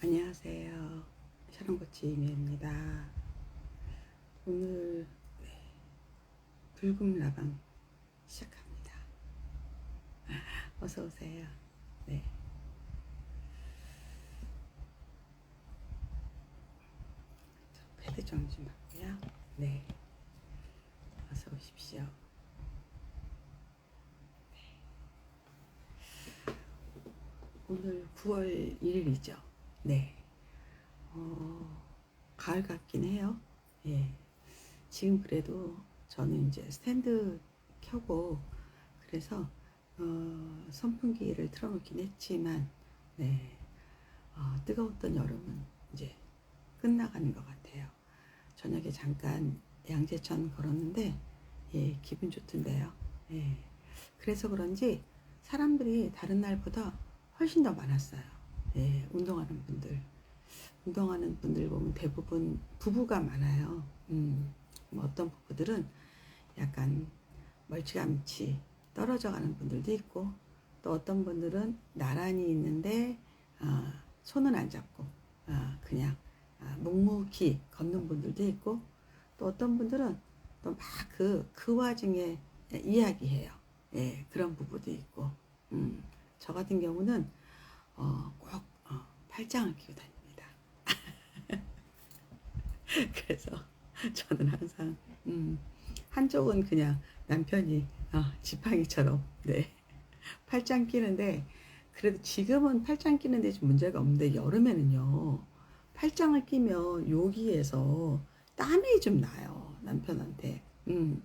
안녕하세요. 샤론코치 이미입니다. 오늘 불금 라방 시작합니다. 어서 오세요. 네. 패드 좀 하고요. 네. 어서 오십시오. 네. 오늘 9월 1일이죠. 네. 가을 같긴 해요. 예. 지금 그래도 저는 이제 스탠드 켜고 그래서 선풍기를 틀어놓긴 했지만 네. 뜨거웠던 여름은 이제 끝나가는 것 같아요. 저녁에 잠깐 양재천 걸었는데 예, 기분 좋던데요. 예. 그래서 그런지 사람들이 다른 날보다 훨씬 더 많았어요. 예, 운동하는 분들 보면 대부분 부부가 많아요. 뭐 어떤 부부들은 약간 멀찌감치 떨어져 가는 분들도 있고, 또 어떤 분들은 나란히 있는데 손은 안 잡고 그냥 묵묵히 걷는 분들도 있고, 또 어떤 분들은 또 막 그 와중에 이야기해요. 예, 그런 부부도 있고, 저 같은 경우는 꼭 팔짱을 끼고 다닙니다. 그래서 저는 항상 한쪽은 그냥 남편이 지팡이처럼 네 팔짱 끼는데, 그래도 지금은 팔짱 끼는데 좀 문제가 없는데 여름에는요 팔짱을 끼면 여기에서 땀이 좀 나요 남편한테. 그럼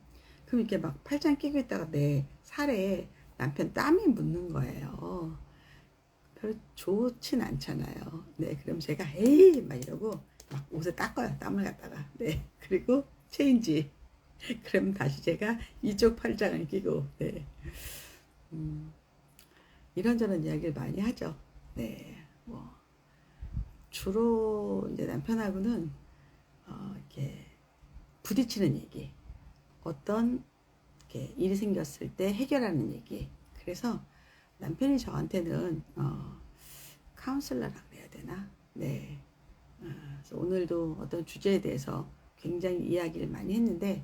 이렇게 막 팔짱 끼고 있다가 내 살에 남편 땀이 묻는 거예요. 별로 좋진 않잖아요. 네, 그럼 제가 에이 막 이러고 막 옷을 닦아요. 땀을 갖다가. 네, 그리고 체인지. 그럼 다시 제가 이쪽 팔짱을 끼고. 네, 이런저런 이야기를 많이 하죠. 네, 뭐 주로 이제 남편하고는 이렇게 부딪히는 얘기, 어떤 이렇게 일이 생겼을 때 해결하는 얘기. 그래서 남편이 저한테는 카운슬러라 그래야 되나? 네. 그래서 오늘도 어떤 주제에 대해서 굉장히 이야기를 많이 했는데,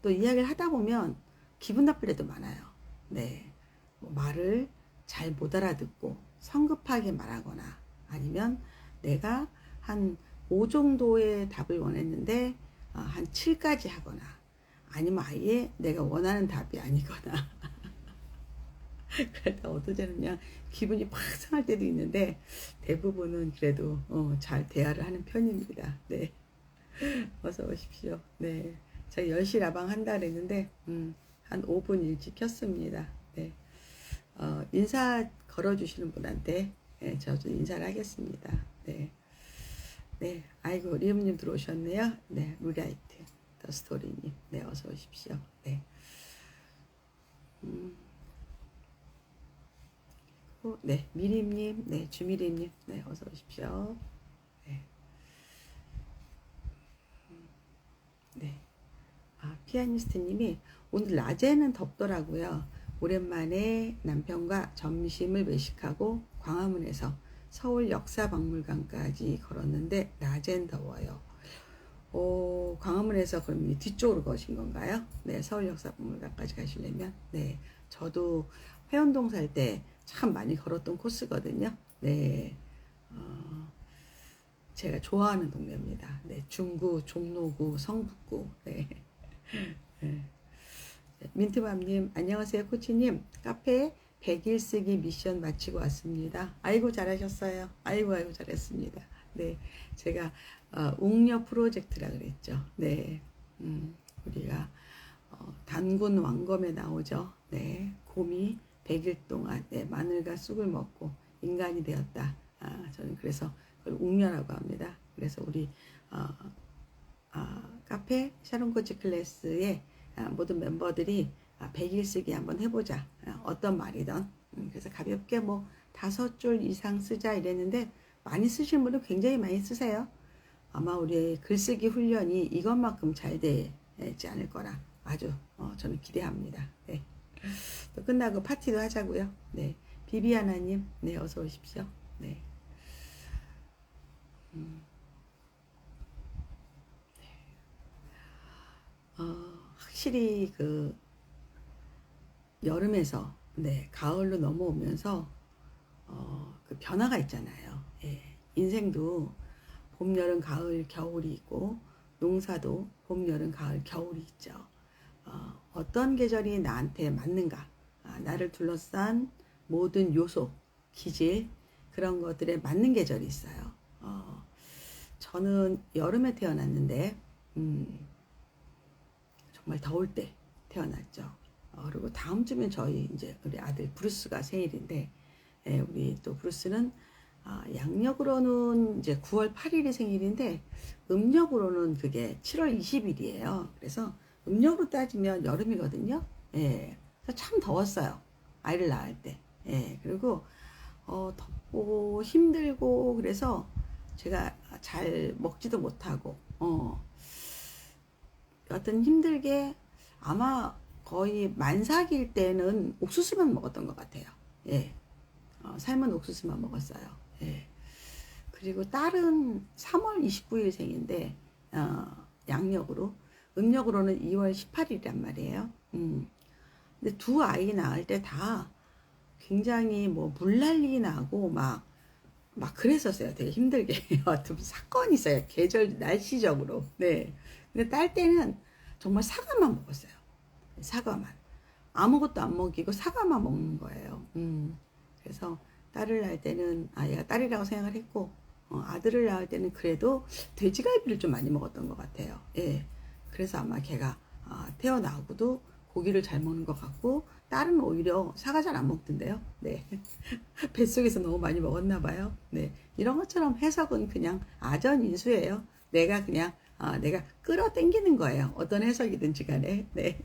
또 이야기를 하다 보면 기분 나쁠 때도 많아요. 네. 뭐 말을 잘 못 알아듣고 성급하게 말하거나, 아니면 내가 한 5 정도의 답을 원했는데 한 7까지 하거나, 아니면 아예 내가 원하는 답이 아니거나. 그러다 어떨 때는 그냥 기분이 팍 상할 때도 있는데, 대부분은 그래도 잘 대화를 하는 편입니다. 네. 어서 오십시오. 네. 제가 10시 라방 한다 그랬는데 한 5분 일찍 켰습니다. 네. 인사 걸어주시는 분한테 저도 인사를 하겠습니다. 네. 네. 아이고, 리엄님 들어오셨네요. 네. 루라이트 더 스토리님. 네. 어서 오십시오. 네. 네. 미림님. 네. 주미림님. 네. 어서 오십시오. 네. 네. 피아니스트님이 오늘 낮에는 덥더라고요. 오랜만에 남편과 점심을 외식하고 광화문에서 서울 역사박물관까지 걸었는데 낮엔 더워요. 광화문에서 그럼 뒤쪽으로 거신 건가요? 네, 서울 역사박물관까지 가시려면. 네, 저도 회원동 살 때 참 많이 걸었던 코스거든요. 네, 제가 좋아하는 동네입니다. 네, 중구, 종로구, 성북구. 네. 네. 민트맘님, 안녕하세요, 코치님. 카페 100일 쓰기 미션 마치고 왔습니다. 아이고, 잘하셨어요. 아이고, 잘했습니다. 네, 제가 웅녀 프로젝트라 그랬죠. 네, 우리가 단군 왕검에 나오죠. 네, 곰이 100일 동안 마늘과 쑥을 먹고 인간이 되었다. 저는 그래서 그걸 웅녀라고 합니다. 그래서 우리 카페 샤론 코치 클래스의 모든 멤버들이 100일 쓰기 한번 해보자. 어떤 말이든. 그래서 가볍게 뭐 5줄 이상 쓰자 이랬는데, 많이 쓰신 분은 굉장히 많이 쓰세요. 아마 우리의 글쓰기 훈련이 이것만큼 잘 되지 않을 거라 아주 저는 기대합니다. 네. 또 끝나고 파티도 하자고요. 네. 비비아나님, 네, 어서 오십시오. 네. 확실히 그 여름에서 네, 가을로 넘어오면서 그 변화가 있잖아요. 예, 인생도 봄, 여름, 가을, 겨울이 있고 농사도 봄, 여름, 가을, 겨울이 있죠. 어떤 계절이 나한테 맞는가? 나를 둘러싼 모든 요소, 기질 그런 것들에 맞는 계절이 있어요. 저는 여름에 태어났는데 정말 더울 때 태어났죠. 그리고 다음 주면 저희 이제 우리 아들 브루스가 생일인데, 예, 우리 또 브루스는 양력으로는 이제 9월 8일이 생일인데 음력으로는 그게 7월 20일이에요. 그래서 음력으로 따지면 여름이거든요. 예, 그래서 참 더웠어요. 아이를 낳을 때. 예, 그리고 덥고 힘들고 그래서 제가 잘 먹지도 못하고 여튼 힘들게 아마 거의 만삭일 때는 옥수수만 먹었던 것 같아요. 예. 삶은 옥수수만 먹었어요. 예. 그리고 딸은 3월 29일 생인데, 양력으로, 음력으로는 2월 18일이란 말이에요. 근데 두 아이 낳을 때 다 굉장히 뭐 물난리 나고 막 그랬었어요. 되게 힘들게. 어떤 사건이 있어요. 계절, 날씨적으로. 네. 근데 딸 때는 정말 사과만 먹었어요. 사과만. 아무것도 안 먹이고 사과만 먹는 거예요. 그래서 딸을 낳을 때는 얘가 딸이라고 생각을 했고 아들을 낳을 때는 그래도 돼지갈비를 좀 많이 먹었던 것 같아요. 예. 그래서 아마 걔가 태어나고도 고기를 잘 먹는 것 같고 딸은 오히려 사과 잘 안 먹던데요. 네. 뱃속에서 너무 많이 먹었나 봐요. 네. 이런 것처럼 해석은 그냥 아전인수예요. 내가 그냥 내가 끌어당기는 거예요. 어떤 해석이든지 간에. 네.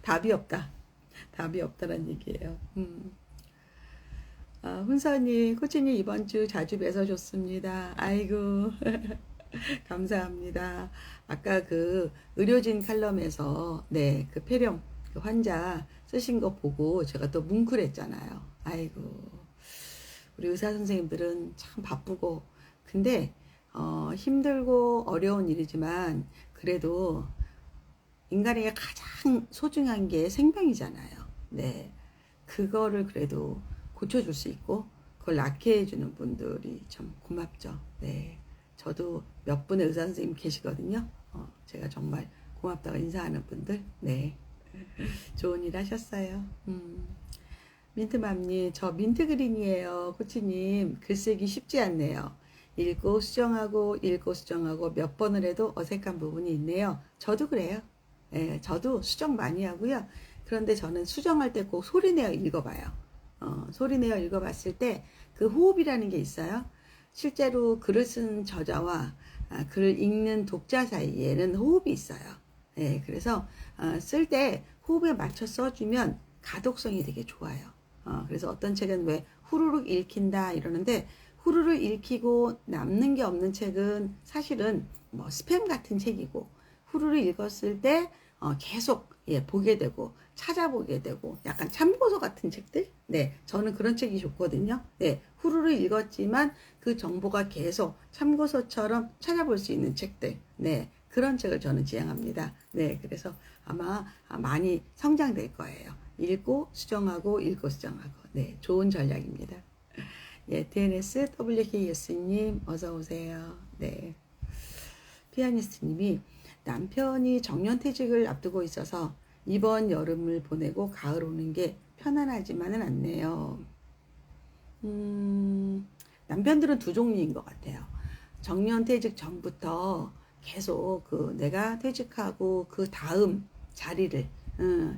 답이 없다. 답이 없다는 얘기예요. 훈서님, 코치님 이번 주 자주 뵈서 좋습니다. 아이고, 감사합니다. 아까 그 의료진 칼럼에서 네, 그 폐렴 그 환자 쓰신 거 보고 제가 또 뭉클했잖아요. 아이고, 우리 의사 선생님들은 참 바쁘고 근데 힘들고 어려운 일이지만 그래도 인간에게 가장 소중한 게 생명이잖아요. 네. 그거를 그래도 고쳐줄 수 있고, 그걸 낫게 해주는 분들이 참 고맙죠. 네. 저도 몇 분의 의사 선생님 계시거든요. 제가 정말 고맙다고 인사하는 분들. 네. 좋은 일 하셨어요. 민트맘님, 저 민트그린이에요. 코치님, 글쓰기 쉽지 않네요. 읽고 수정하고 몇 번을 해도 어색한 부분이 있네요. 저도 그래요. 예, 저도 수정 많이 하고요. 그런데 저는 수정할 때 꼭 소리내어 읽어봐요. 소리내어 읽어봤을 때 그 호흡이라는 게 있어요. 실제로 글을 쓴 저자와 글을 읽는 독자 사이에는 호흡이 있어요. 예, 그래서 쓸 때 호흡에 맞춰 써주면 가독성이 되게 좋아요. 그래서 어떤 책은 왜 후루룩 읽힌다 이러는데 후루룩 읽히고 남는 게 없는 책은 사실은 뭐 스팸 같은 책이고 후루룩 읽었을 때 계속 보게 되고 찾아보게 되고 약간 참고서 같은 책들 네 저는 그런 책이 좋거든요. 네 후루룩 읽었지만 그 정보가 계속 참고서처럼 찾아볼 수 있는 책들 네 그런 책을 저는 지향합니다. 네 그래서 아마 많이 성장될 거예요. 읽고 수정하고 네 좋은 전략입니다. 예, DNS WKS님 어서 오세요. 네 피아니스트님이 남편이 정년퇴직을 앞두고 있어서 이번 여름을 보내고 가을 오는 게 편안하지만은 않네요. 남편들은 두 종류인 것 같아요. 정년퇴직 전부터 계속 그 내가 퇴직하고 그 다음 자리를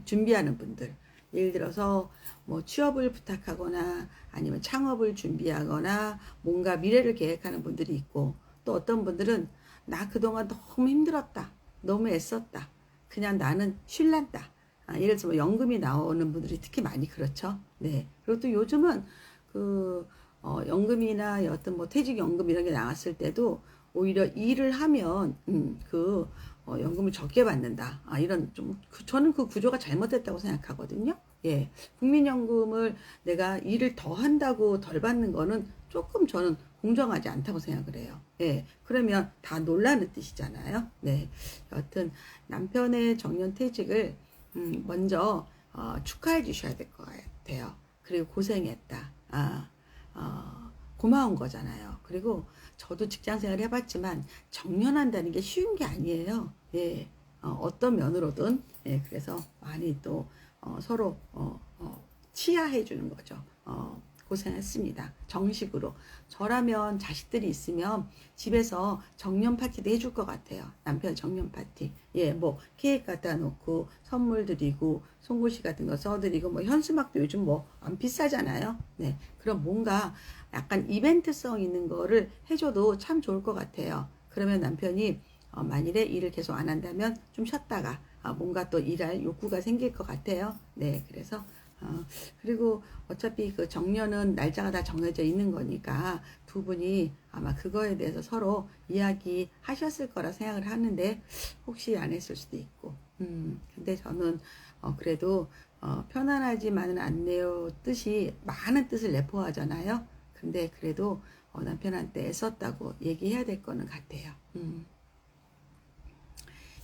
준비하는 분들. 예를 들어서 뭐 취업을 부탁하거나 아니면 창업을 준비하거나 뭔가 미래를 계획하는 분들이 있고 또 어떤 분들은 나 그동안 너무 힘들었다. 너무 애썼다. 그냥 나는 쉴란다. 예를 들어서 뭐 연금이 나오는 분들이 특히 많이 그렇죠. 네. 그리고 또 요즘은 그 연금이나 어떤 뭐 퇴직연금 이런 게 나왔을 때도 오히려 일을 하면 연금을 적게 받는다. 이런 좀 저는 그 구조가 잘못됐다고 생각하거든요. 국민연금을 내가 일을 더 한다고 덜 받는 거는 조금 저는 공정하지 않다고 생각을 해요. 예, 그러면 다 놀라는 뜻이잖아요. 네, 여하튼 남편의 정년퇴직을 먼저 축하해 주셔야 될 것 같아요. 그리고 고생했다. 고마운 거잖아요. 그리고 저도 직장생활 해봤지만 정년한다는 게 쉬운 게 아니에요. 예, 어떤 면으로든. 예, 그래서 많이 또 서로 치하해 주는 거죠. 고생했습니다. 정식으로. 저라면 자식들이 있으면 집에서 정년 파티도 해줄 것 같아요. 남편 정년 파티. 예, 뭐 케이크 갖다 놓고 선물 드리고 송곳이 같은 거 써드리고 뭐 현수막도 요즘 뭐 안 비싸잖아요. 네, 그럼 뭔가 약간 이벤트성 있는 거를 해줘도 참 좋을 것 같아요. 그러면 남편이 만일에 일을 계속 안 한다면 좀 쉬었다가 뭔가 또 일할 욕구가 생길 것 같아요. 네, 그래서 그리고 어차피 그 정년은 날짜가 다 정해져 있는 거니까 두 분이 아마 그거에 대해서 서로 이야기하셨을 거라 생각을 하는데 혹시 안 했을 수도 있고 근데 저는 그래도 편안하지만은 않네요 뜻이 많은 뜻을 내포하잖아요. 근데 그래도 남편한테 애썼다고 얘기해야 될 거는 같아요.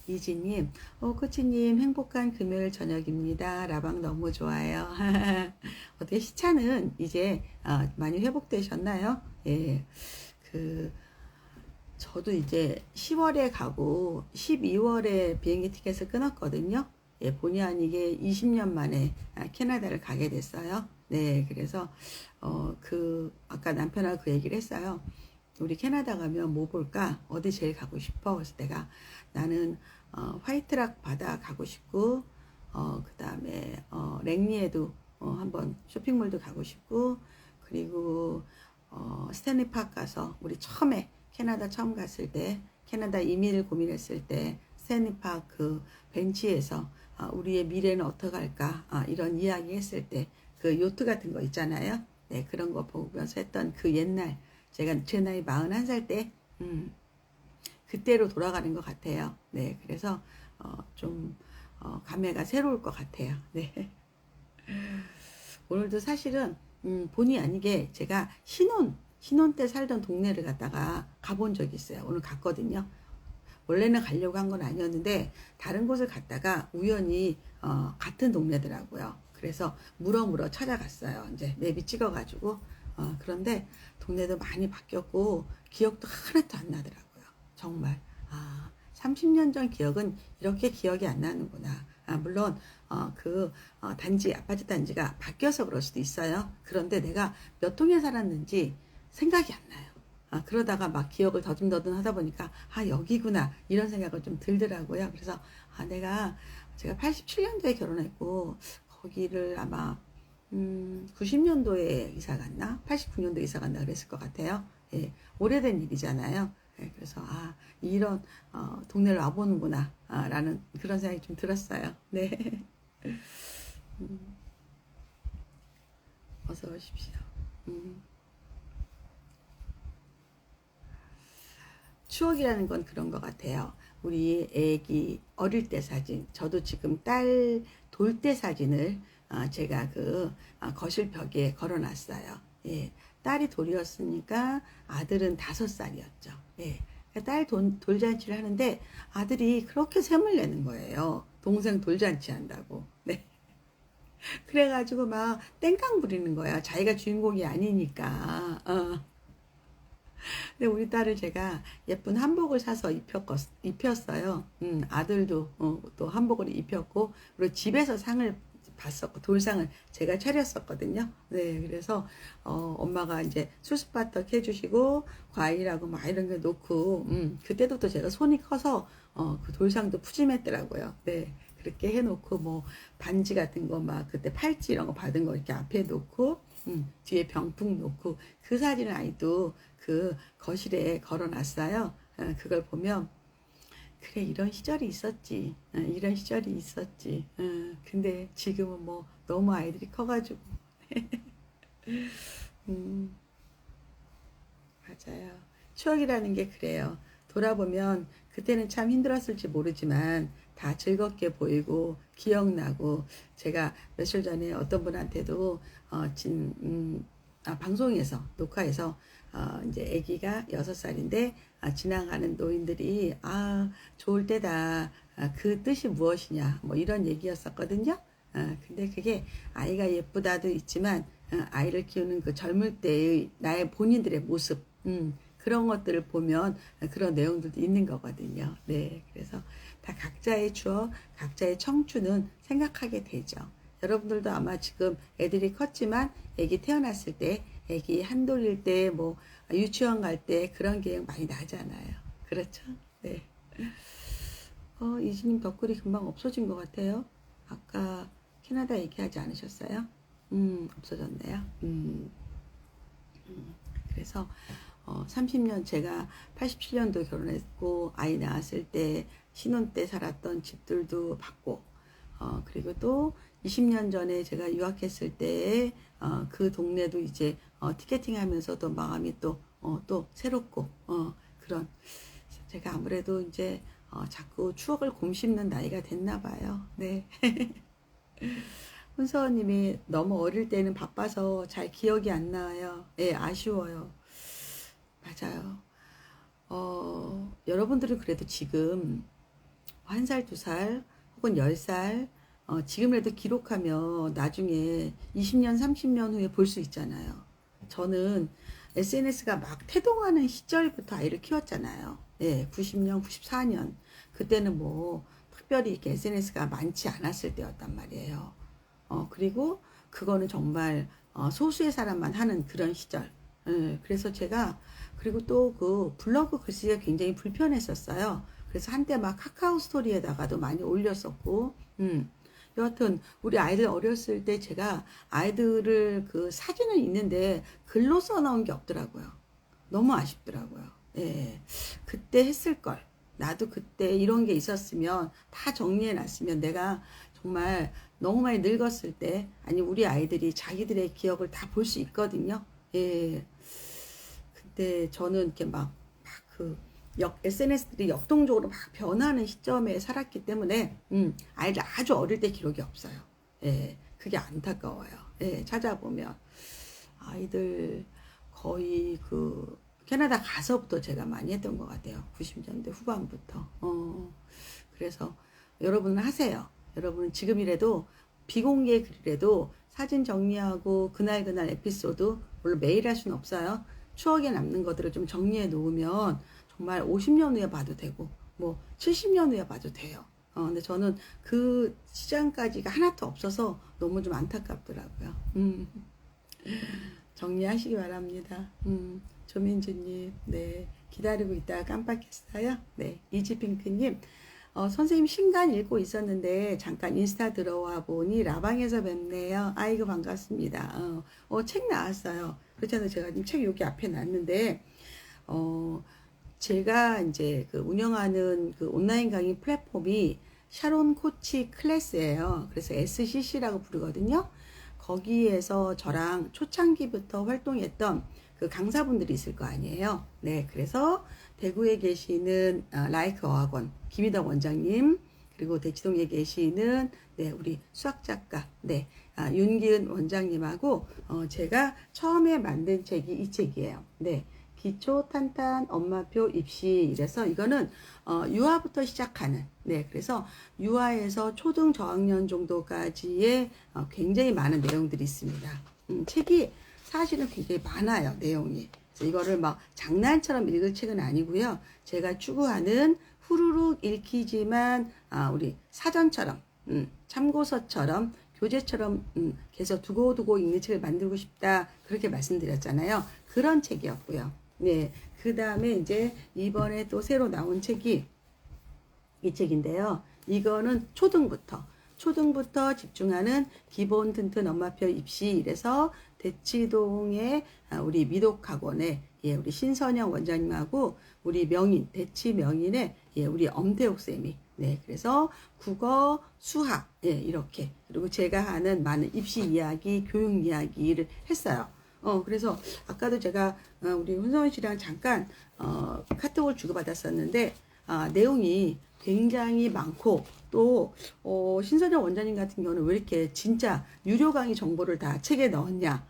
이지님, 코치님 행복한 금요일 저녁입니다. 라방 너무 좋아요. 어떻게 시차는 이제 많이 회복되셨나요? 예, 저도 이제 10월에 가고 12월에 비행기 티켓을 끊었거든요. 예, 본의 아니게 20년 만에 캐나다를 가게 됐어요. 네, 그래서 아까 남편하고 그 얘기를 했어요. 우리 캐나다 가면 뭐 볼까? 어디 제일 가고 싶어? 그래서 내가 나는 화이트락 바다 가고 싶고 그 다음에 랭리에도 한번 쇼핑몰도 가고 싶고 그리고 스탠리 파크 가서 우리 처음에 캐나다 처음 갔을 때 캐나다 이민을 고민했을 때 스탠리 파크 벤치에서 우리의 미래는 어떻게 할까 이런 이야기 했을 때 그 요트 같은 거 있잖아요. 네, 그런 거 보면서 했던 그 옛날 제가 제 나이 41살 때 그때로 돌아가는 것 같아요. 네, 그래서 좀 감회가 새로울 것 같아요. 네. 오늘도 사실은 본의 아니게 제가 신혼 때 살던 동네를 갔다가 가본 적이 있어요. 오늘 갔거든요. 원래는 가려고 한 건 아니었는데 다른 곳을 갔다가 우연히 같은 동네더라고요. 그래서 물어 찾아갔어요. 이제 맵이 찍어가지고 그런데 동네도 많이 바뀌었고 기억도 하나도 안 나더라고요. 정말 30년 전 기억은 이렇게 기억이 안 나는구나. 물론 단지 아파트 단지가 바뀌어서 그럴 수도 있어요. 그런데 내가 몇 동에 살았는지 생각이 안 나요. 그러다가 막 기억을 더듬더듬 하다 보니까 여기구나 이런 생각을 좀 들더라고요. 그래서 제가 87년도에 결혼했고 거기를 아마 90년도에 이사 갔나 89년도에 이사 갔나 그랬을 것 같아요. 예, 오래된 일이잖아요. 예, 그래서 이런 동네를 와보는구나 라는 그런 생각이 좀 들었어요. 네. 어서 오십시오. 추억이라는 건 그런 것 같아요. 우리 애기 어릴 때 사진, 저도 지금 딸 돌 때 사진을 제가 거실 벽에 걸어놨어요. 예, 딸이 돌이었으니까 아들은 5살이었죠. 예, 딸 돌잔치를 하는데 아들이 그렇게 샘을 내는 거예요. 동생 돌잔치 한다고. 네. 그래가지고 막 땡깡 부리는 거야. 자기가 주인공이 아니니까. 근데 우리 딸을 제가 예쁜 한복을 사서 입혔어요. 아들도 또 한복을 입혔고, 그리고 집에서 상을 봤었고, 돌상을 제가 차렸었거든요. 네, 그래서, 엄마가 이제 수수바떡 해주시고, 과일하고 막 이런 거 놓고, 그때도 또 제가 손이 커서, 그 돌상도 푸짐했더라고요. 네. 그렇게 해놓고, 뭐, 반지 같은 거 막, 그때 팔찌 이런 거 받은 거 이렇게 앞에 놓고, 뒤에 병풍 놓고, 그 사진을 아직도 그 거실에 걸어놨어요. 그걸 보면 그래 이런 시절이 있었지. 이런 시절이 있었지. 근데 지금은 뭐 너무 아이들이 커가지고 맞아요. 추억이라는 게 그래요. 돌아보면 그때는 참 힘들었을지 모르지만 다 즐겁게 보이고 기억나고 제가 며칠 전에 어떤 분한테도 방송에서 녹화해서 이제 아기가 6살인데 지나가는 노인들이 좋을 때다. 그 뜻이 무엇이냐 뭐 이런 얘기였었거든요. 근데 그게 아이가 예쁘다도 있지만 아이를 키우는 그 젊을 때의 나의 본인들의 모습 그런 것들을 보면 그런 내용들도 있는 거거든요. 네, 그래서 다 각자의 추억, 각자의 청춘은 생각하게 되죠. 여러분들도 아마 지금 애들이 컸지만 애기 태어났을 때, 애기 한돌일 때, 뭐 유치원 갈 때 그런 기억 많이 나잖아요. 그렇죠? 네. 이지님 덧글이 금방 없어진 것 같아요. 아까 캐나다 얘기하지 않으셨어요? 없어졌네요. 그래서 30년 제가 87년도 결혼했고 아이 낳았을 때 신혼 때 살았던 집들도 봤고 그리고 또 20년 전에 제가 유학했을 때 그 동네도 이제 티켓팅 하면서도 마음이 또 새롭고 그런 제가 아무래도 이제 자꾸 추억을 곰씹는 나이가 됐나 봐요. 네. 훈서님이 너무 어릴 때는 바빠서 잘 기억이 안 나요. 예, 아쉬워요. 맞아요. 여러분들은 그래도 지금 1살, 2살 혹은 10살 지금이라도 기록하면 나중에 20년, 30년 후에 볼 수 있잖아요. 저는 SNS가 막 태동하는 시절부터 아이를 키웠잖아요. 예, 90년, 94년. 그때는 뭐 특별히 이렇게 SNS가 많지 않았을 때였단 말이에요. 그리고 그거는 정말 소수의 사람만 하는 그런 시절. 예, 그래서 제가 그리고 또 그 블로그 글씨가 굉장히 불편했었어요. 그래서 한때 막 카카오 스토리에다가도 많이 올렸었고, 여하튼 우리 아이들 어렸을 때 제가 아이들을 그 사진은 있는데 글로 써놓은 게 없더라고요. 너무 아쉽더라고요. 예, 그때 했을 걸. 나도 그때 이런 게 있었으면 다 정리해 놨으면 내가 정말 너무 많이 늙었을 때 아니 우리 아이들이 자기들의 기억을 다 볼 수 있거든요. 예. 그때 저는 이렇게 SNS들이 역동적으로 막 변하는 시점에 살았기 때문에 아이들 아주 어릴 때 기록이 없어요. 예, 그게 안타까워요. 예, 찾아보면 아이들 거의 그 캐나다 가서부터 제가 많이 했던 것 같아요. 90년대 후반부터. 그래서 여러분은 하세요. 여러분은 지금이라도 비공개 글이라도 사진 정리하고 그날 에피소드 물론 매일 할 수는 없어요. 추억에 남는 것들을 좀 정리해 놓으면 정말 50년 후에 봐도 되고 뭐 70년 후에 봐도 돼요. 근데 저는 그 시장까지가 하나도 없어서 너무 좀 안타깝더라고요. 정리하시기 바랍니다. 조민주님, 네. 기다리고 있다가 깜빡했어요. 네. 이지핑크님, 선생님 신간 읽고 있었는데 잠깐 인스타 들어와 보니 라방에서 뵙네요. 아이고 반갑습니다. 책 나왔어요. 그렇잖아요. 제가 지금 책 여기 앞에 놨는데 제가 이제 그 운영하는 그 온라인 강의 플랫폼이 샤론 코치 클래스예요. 그래서 SCC라고 부르거든요. 거기에서 저랑 초창기부터 활동했던 그 강사분들이 있을 거 아니에요. 네, 그래서 대구에 계시는 라이크 어학원 김희덕 원장님, 그리고 대치동에 계시는 네, 우리 수학작가 네, 윤기은 원장님하고 제가 처음에 만든 책이 이 책이에요. 네, 기초 탄탄 엄마표 입시. 이래서 이거는 유아부터 시작하는 네, 그래서 유아에서 초등 저학년 정도까지의 굉장히 많은 내용들이 있습니다. 책이 사실은 굉장히 많아요, 내용이. 그래서 이거를 막 장난처럼 읽을 책은 아니고요. 제가 추구하는 후루룩 읽히지만 우리 사전처럼 참고서처럼 교재처럼 계속 두고두고 읽는 책을 만들고 싶다, 그렇게 말씀드렸잖아요. 그런 책이었고요. 네, 그 다음에 이제 이번에 또 새로 나온 책이 이 책인데요. 이거는 초등부터 집중하는 기본 튼튼 엄마표 입시. 이래서 대치동의 우리 미독학원의 우리 신선영 원장님하고 우리 명인 대치 명인의 우리 엄태옥 쌤이 네, 그래서 국어, 수학 이렇게, 그리고 제가 하는 많은 입시 이야기, 교육 이야기를 했어요. 그래서 아까도 제가 우리 훈서원 씨랑 잠깐 카톡을 주고받았었는데 내용이 굉장히 많고 또 신선영 원장님 같은 경우는 왜 이렇게 진짜 유료 강의 정보를 다 책에 넣었냐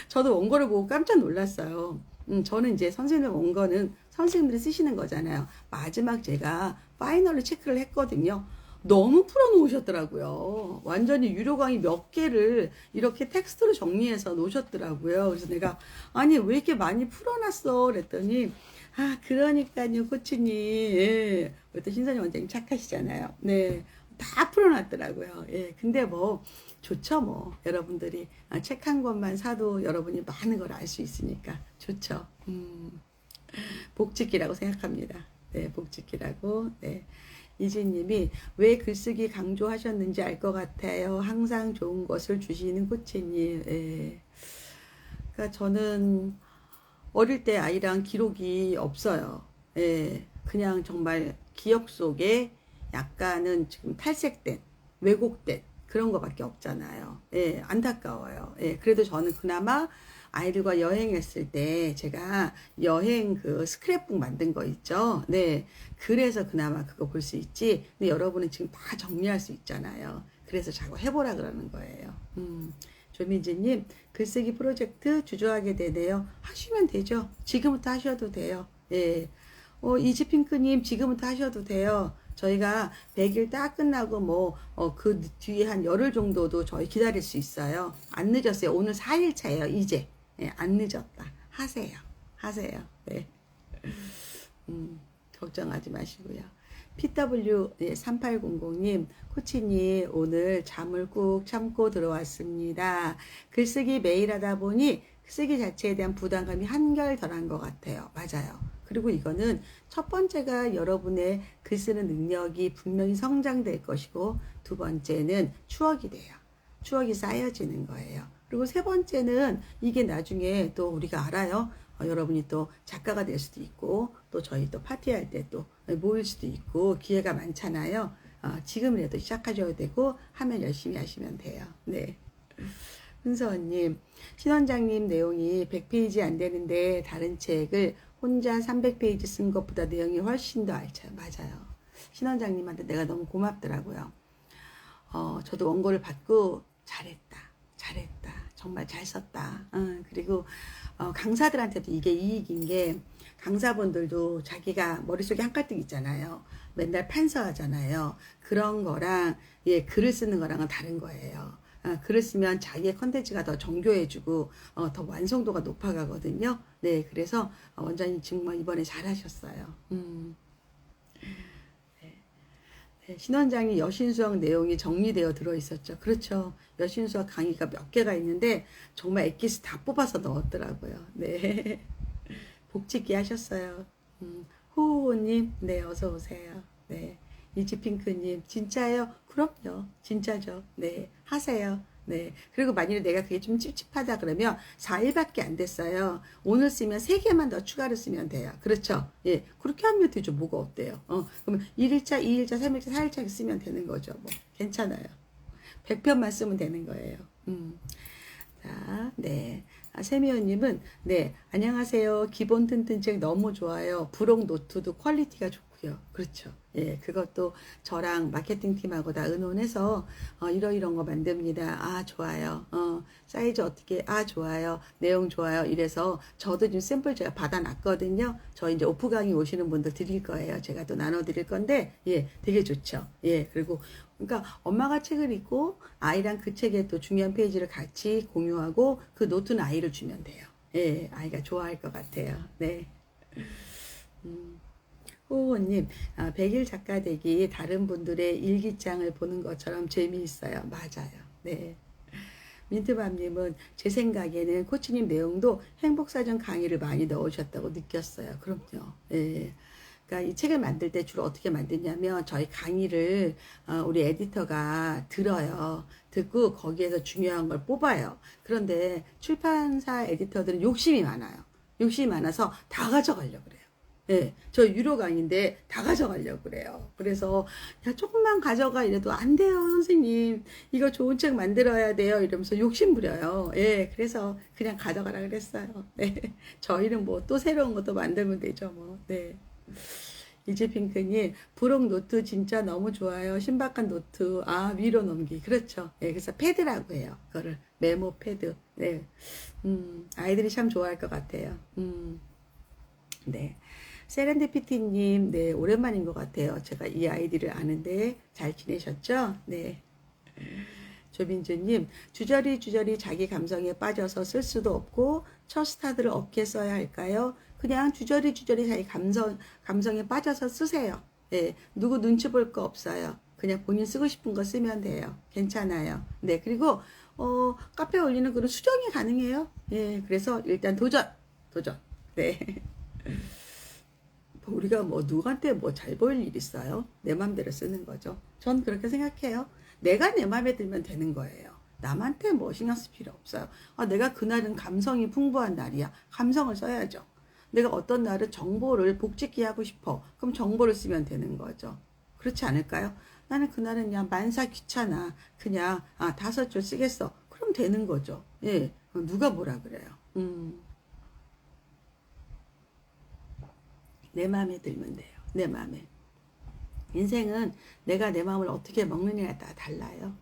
저도 원고를 보고 깜짝 놀랐어요. 저는 이제 선생님 원고는 선생님들이 쓰시는 거잖아요. 마지막 제가 파이널을 체크를 했거든요. 너무 풀어놓으셨더라고요. 완전히 유료 강의 몇 개를 이렇게 텍스트로 정리해서 놓으셨더라고요. 그래서 내가 아니 왜 이렇게 많이 풀어놨어? 그랬더니 아 그러니까요 코치님. 예. 또 신선희 원장님 착하시잖아요. 네. 다 풀어놨더라고요. 예. 근데 뭐 좋죠 뭐 여러분들이 책 한 권만 사도 여러분이 많은 걸 알 수 있으니까 좋죠. 복짓기라고 생각합니다. 네, 복짓기라고. 네. 이진님이 왜 글쓰기 강조하셨는지 알 것 같아요. 항상 좋은 것을 주시는 코치님. 예. 그러니까 저는 어릴 때 아이랑 기록이 없어요. 예. 그냥 정말 기억 속에 약간은 지금 탈색된, 왜곡된 그런 거밖에 없잖아요. 예. 안타까워요. 예. 그래도 저는 그나마 아이들과 여행했을 때 제가 여행 그 스크랩북 만든 거 있죠. 네. 그래서 그나마 그거 볼 수 있지. 근데 여러분은 지금 다 정리할 수 있잖아요. 그래서 자꾸 해보라 그러는 거예요. 조민지님, 글쓰기 프로젝트 주저하게 되네요. 하시면 되죠. 지금부터 하셔도 돼요. 예. 이지핑크님, 지금부터 하셔도 돼요. 저희가 100일 딱 끝나고 그 뒤에 한 열흘 정도도 저희 기다릴 수 있어요. 안 늦었어요. 오늘 4일 차예요. 이제. 예, 안 늦었다. 하세요. 하세요. 네. 걱정하지 마시고요. PW3800님, 코치님, 오늘 잠을 꾹 참고 들어왔습니다. 글쓰기 매일 하다 보니 쓰기 자체에 대한 부담감이 한결 덜한 것 같아요. 맞아요. 그리고 이거는 첫 번째가 여러분의 글쓰는 능력이 분명히 성장될 것이고, 두 번째는 추억이 돼요. 추억이 쌓여지는 거예요. 그리고 세 번째는 이게 나중에 또 우리가 알아요. 여러분이 또 작가가 될 수도 있고 또 저희 또 파티할 때 또 모일 수도 있고 기회가 많잖아요. 지금이라도 시작하셔야 되고 하면 열심히 하시면 돼요. 네. 은서원님, 신원장님 내용이 100페이지 안 되는데 다른 책을 혼자 300페이지 쓴 것보다 내용이 훨씬 더 알차요. 맞아요. 신원장님한테 내가 너무 고맙더라고요. 저도 원고를 받고 잘했다. 정말 잘 썼다. 그리고 강사들한테도 이게 이익인 게 강사분들도 자기가 머릿속에 한 가득 있잖아요. 맨날 판서하잖아요. 그런 거랑 글을 쓰는 거랑은 다른 거예요. 글을 쓰면 자기의 컨텐츠가 더 정교해지고 더 완성도가 높아가거든요. 네, 그래서 원장님 정말 이번에 잘하셨어요. 네, 신원장이 여신수학 내용이 정리되어 들어있었죠. 그렇죠. 여신수학 강의가 몇 개가 있는데 정말 엑기스 다 뽑아서 넣었더라고요. 네. 복짓기 하셨어요. 호호님, 네, 어서 오세요. 네. 이지핑크님, 진짜요? 그럼요. 진짜죠. 네. 하세요. 네. 그리고 만일에 내가 그게 좀 찝찝하다 그러면 4일밖에 안 됐어요. 오늘 쓰면 3개만 더 추가로 쓰면 돼요. 그렇죠? 예. 그렇게 하면 되죠. 뭐가 어때요? 그러면 1일차, 2일차, 3일차, 4일차 쓰면 되는 거죠. 뭐. 괜찮아요. 100편만 쓰면 되는 거예요. 자, 네. 세미연님은, 네. 안녕하세요. 기본 튼튼 책 너무 좋아요. 부록 노트도 퀄리티가 좋고요. 그렇죠. 예, 그것도 저랑 마케팅 팀하고 다 의논해서 이런 거 만듭니다. 아, 좋아요. 사이즈 어떻게? 아, 좋아요. 내용 좋아요. 이래서 저도 지금 샘플 제가 받아놨거든요. 저 이제 오프 강의 오시는 분들 드릴 거예요. 제가 또 나눠드릴 건데, 예, 되게 좋죠. 예, 그리고 그러니까 엄마가 책을 읽고 아이랑 그 책의 또 중요한 페이지를 같이 공유하고 그 노트는 아이를 주면 돼요. 예, 아이가 좋아할 것 같아요. 네. 호호님, 100일 작가 되기 다른 분들의 일기장을 보는 것처럼 재미있어요. 맞아요. 네. 민트밤님은 제 생각에는 코치님 내용도 행복사전 강의를 많이 넣으셨다고 느꼈어요. 그럼요. 예. 그러니까 이 책을 만들 때 주로 어떻게 만드냐면 저희 강의를 우리 에디터가 들어요. 듣고 거기에서 중요한 걸 뽑아요. 그런데 출판사 에디터들은 욕심이 많아요. 욕심이 많아서 다 가져가려고 그래요. 예, 저 유료 강의인데 다 가져가려고 그래요. 그래서 야 조금만 가져가 이래도 안 돼요 선생님. 이거 좋은 책 만들어야 돼요 이러면서 욕심 부려요. 예, 그래서 그냥 가져가라 그랬어요. 네, 저희는 뭐 또 새로운 것도 만들면 되죠 뭐. 네. 이지핑크님, 브록 노트 진짜 너무 좋아요. 신박한 노트. 아, 위로 넘기. 그렇죠. 예, 그래서 패드라고 해요. 그거를. 메모 패드. 네. 아이들이 참 좋아할 것 같아요. 네. 세렌디피티님, 네, 오랜만인 것 같아요. 제가 이 아이디를 아는데 잘 지내셨죠? 네. 조민주님, 주저리 자기 감성에 빠져서 쓸 수도 없고 첫 스타트를 어떻게 써야 할까요? 그냥 주저리 자기 감성에 빠져서 쓰세요. 예, 누구 눈치 볼 거 없어요. 그냥 본인 쓰고 싶은 거 쓰면 돼요. 괜찮아요. 네, 그리고 카페에 올리는 글은 수정이 가능해요. 예, 그래서 일단 도전. 네. 우리가 뭐 누구한테 뭐 잘 보일 일 있어요? 내 맘대로 쓰는 거죠. 전 그렇게 생각해요. 내가 내 맘에 들면 되는 거예요. 남한테 뭐 신경 쓸 필요 없어요. 아, 내가 그날은 감성이 풍부한 날이야. 감성을 써야죠. 내가 어떤 날은 정보를 복잡히 하고 싶어. 그럼 정보를 쓰면 되는 거죠. 그렇지 않을까요? 나는 그날은 그냥 만사 귀찮아. 그냥 5줄 쓰겠어. 그럼 되는 거죠. 예, 누가 뭐라 그래요. 내 마음에 들면 돼요. 내 마음에. 인생은 내가 내 마음을 어떻게 먹느냐에 따라 달라요.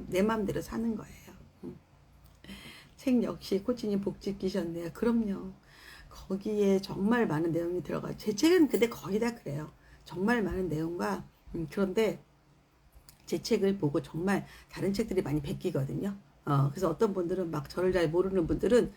내 마음대로 사는 거예요. 책 역시 코치님 복 지키셨네요. 그럼요. 거기에 정말 많은 내용이 들어가요. 제 책은 근데 거의 다 그래요. 정말 많은 내용과 그런데 제 책을 보고 정말 다른 책들이 많이 베끼거든요. 그래서 어떤 분들은 막 저를 잘 모르는 분들은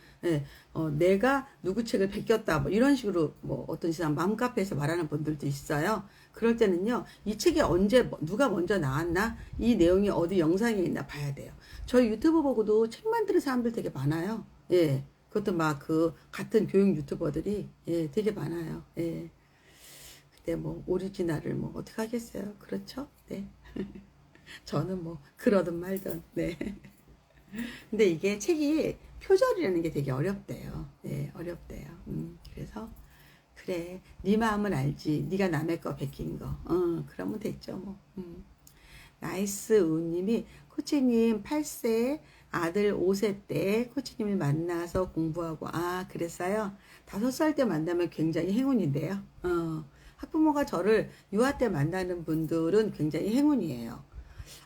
내가 누구 책을 베꼈다 뭐 이런 식으로 뭐 어떤 이상 맘카페에서 말하는 분들도 있어요. 그럴 때는요, 이 책이 언제 누가 먼저 나왔나, 이 내용이 어디 영상에 있나 봐야 돼요. 저희 유튜브 보고도 책 만드는 사람들 되게 많아요. 예, 그것도 막 그 같은 교육 유튜버들이 예 되게 많아요. 예, 근데 뭐 오리지널을 뭐 어떻게 하겠어요? 그렇죠? 네. 저는 뭐 그러든 말든 네. 근데 이게 책이 표절이라는 게 되게 어렵대요. 네, 어렵대요. 그래서 그래, 네 마음은 알지. 네가 남의 거 베낀 거. 그러면 됐죠, 뭐. 나이스 우님이 코치님 8세 아들 5세 때 코치님을 만나서 공부하고 그랬어요. 5살 때 만나면 굉장히 행운인데요. 학부모가 저를 유아 때 만나는 분들은 굉장히 행운이에요.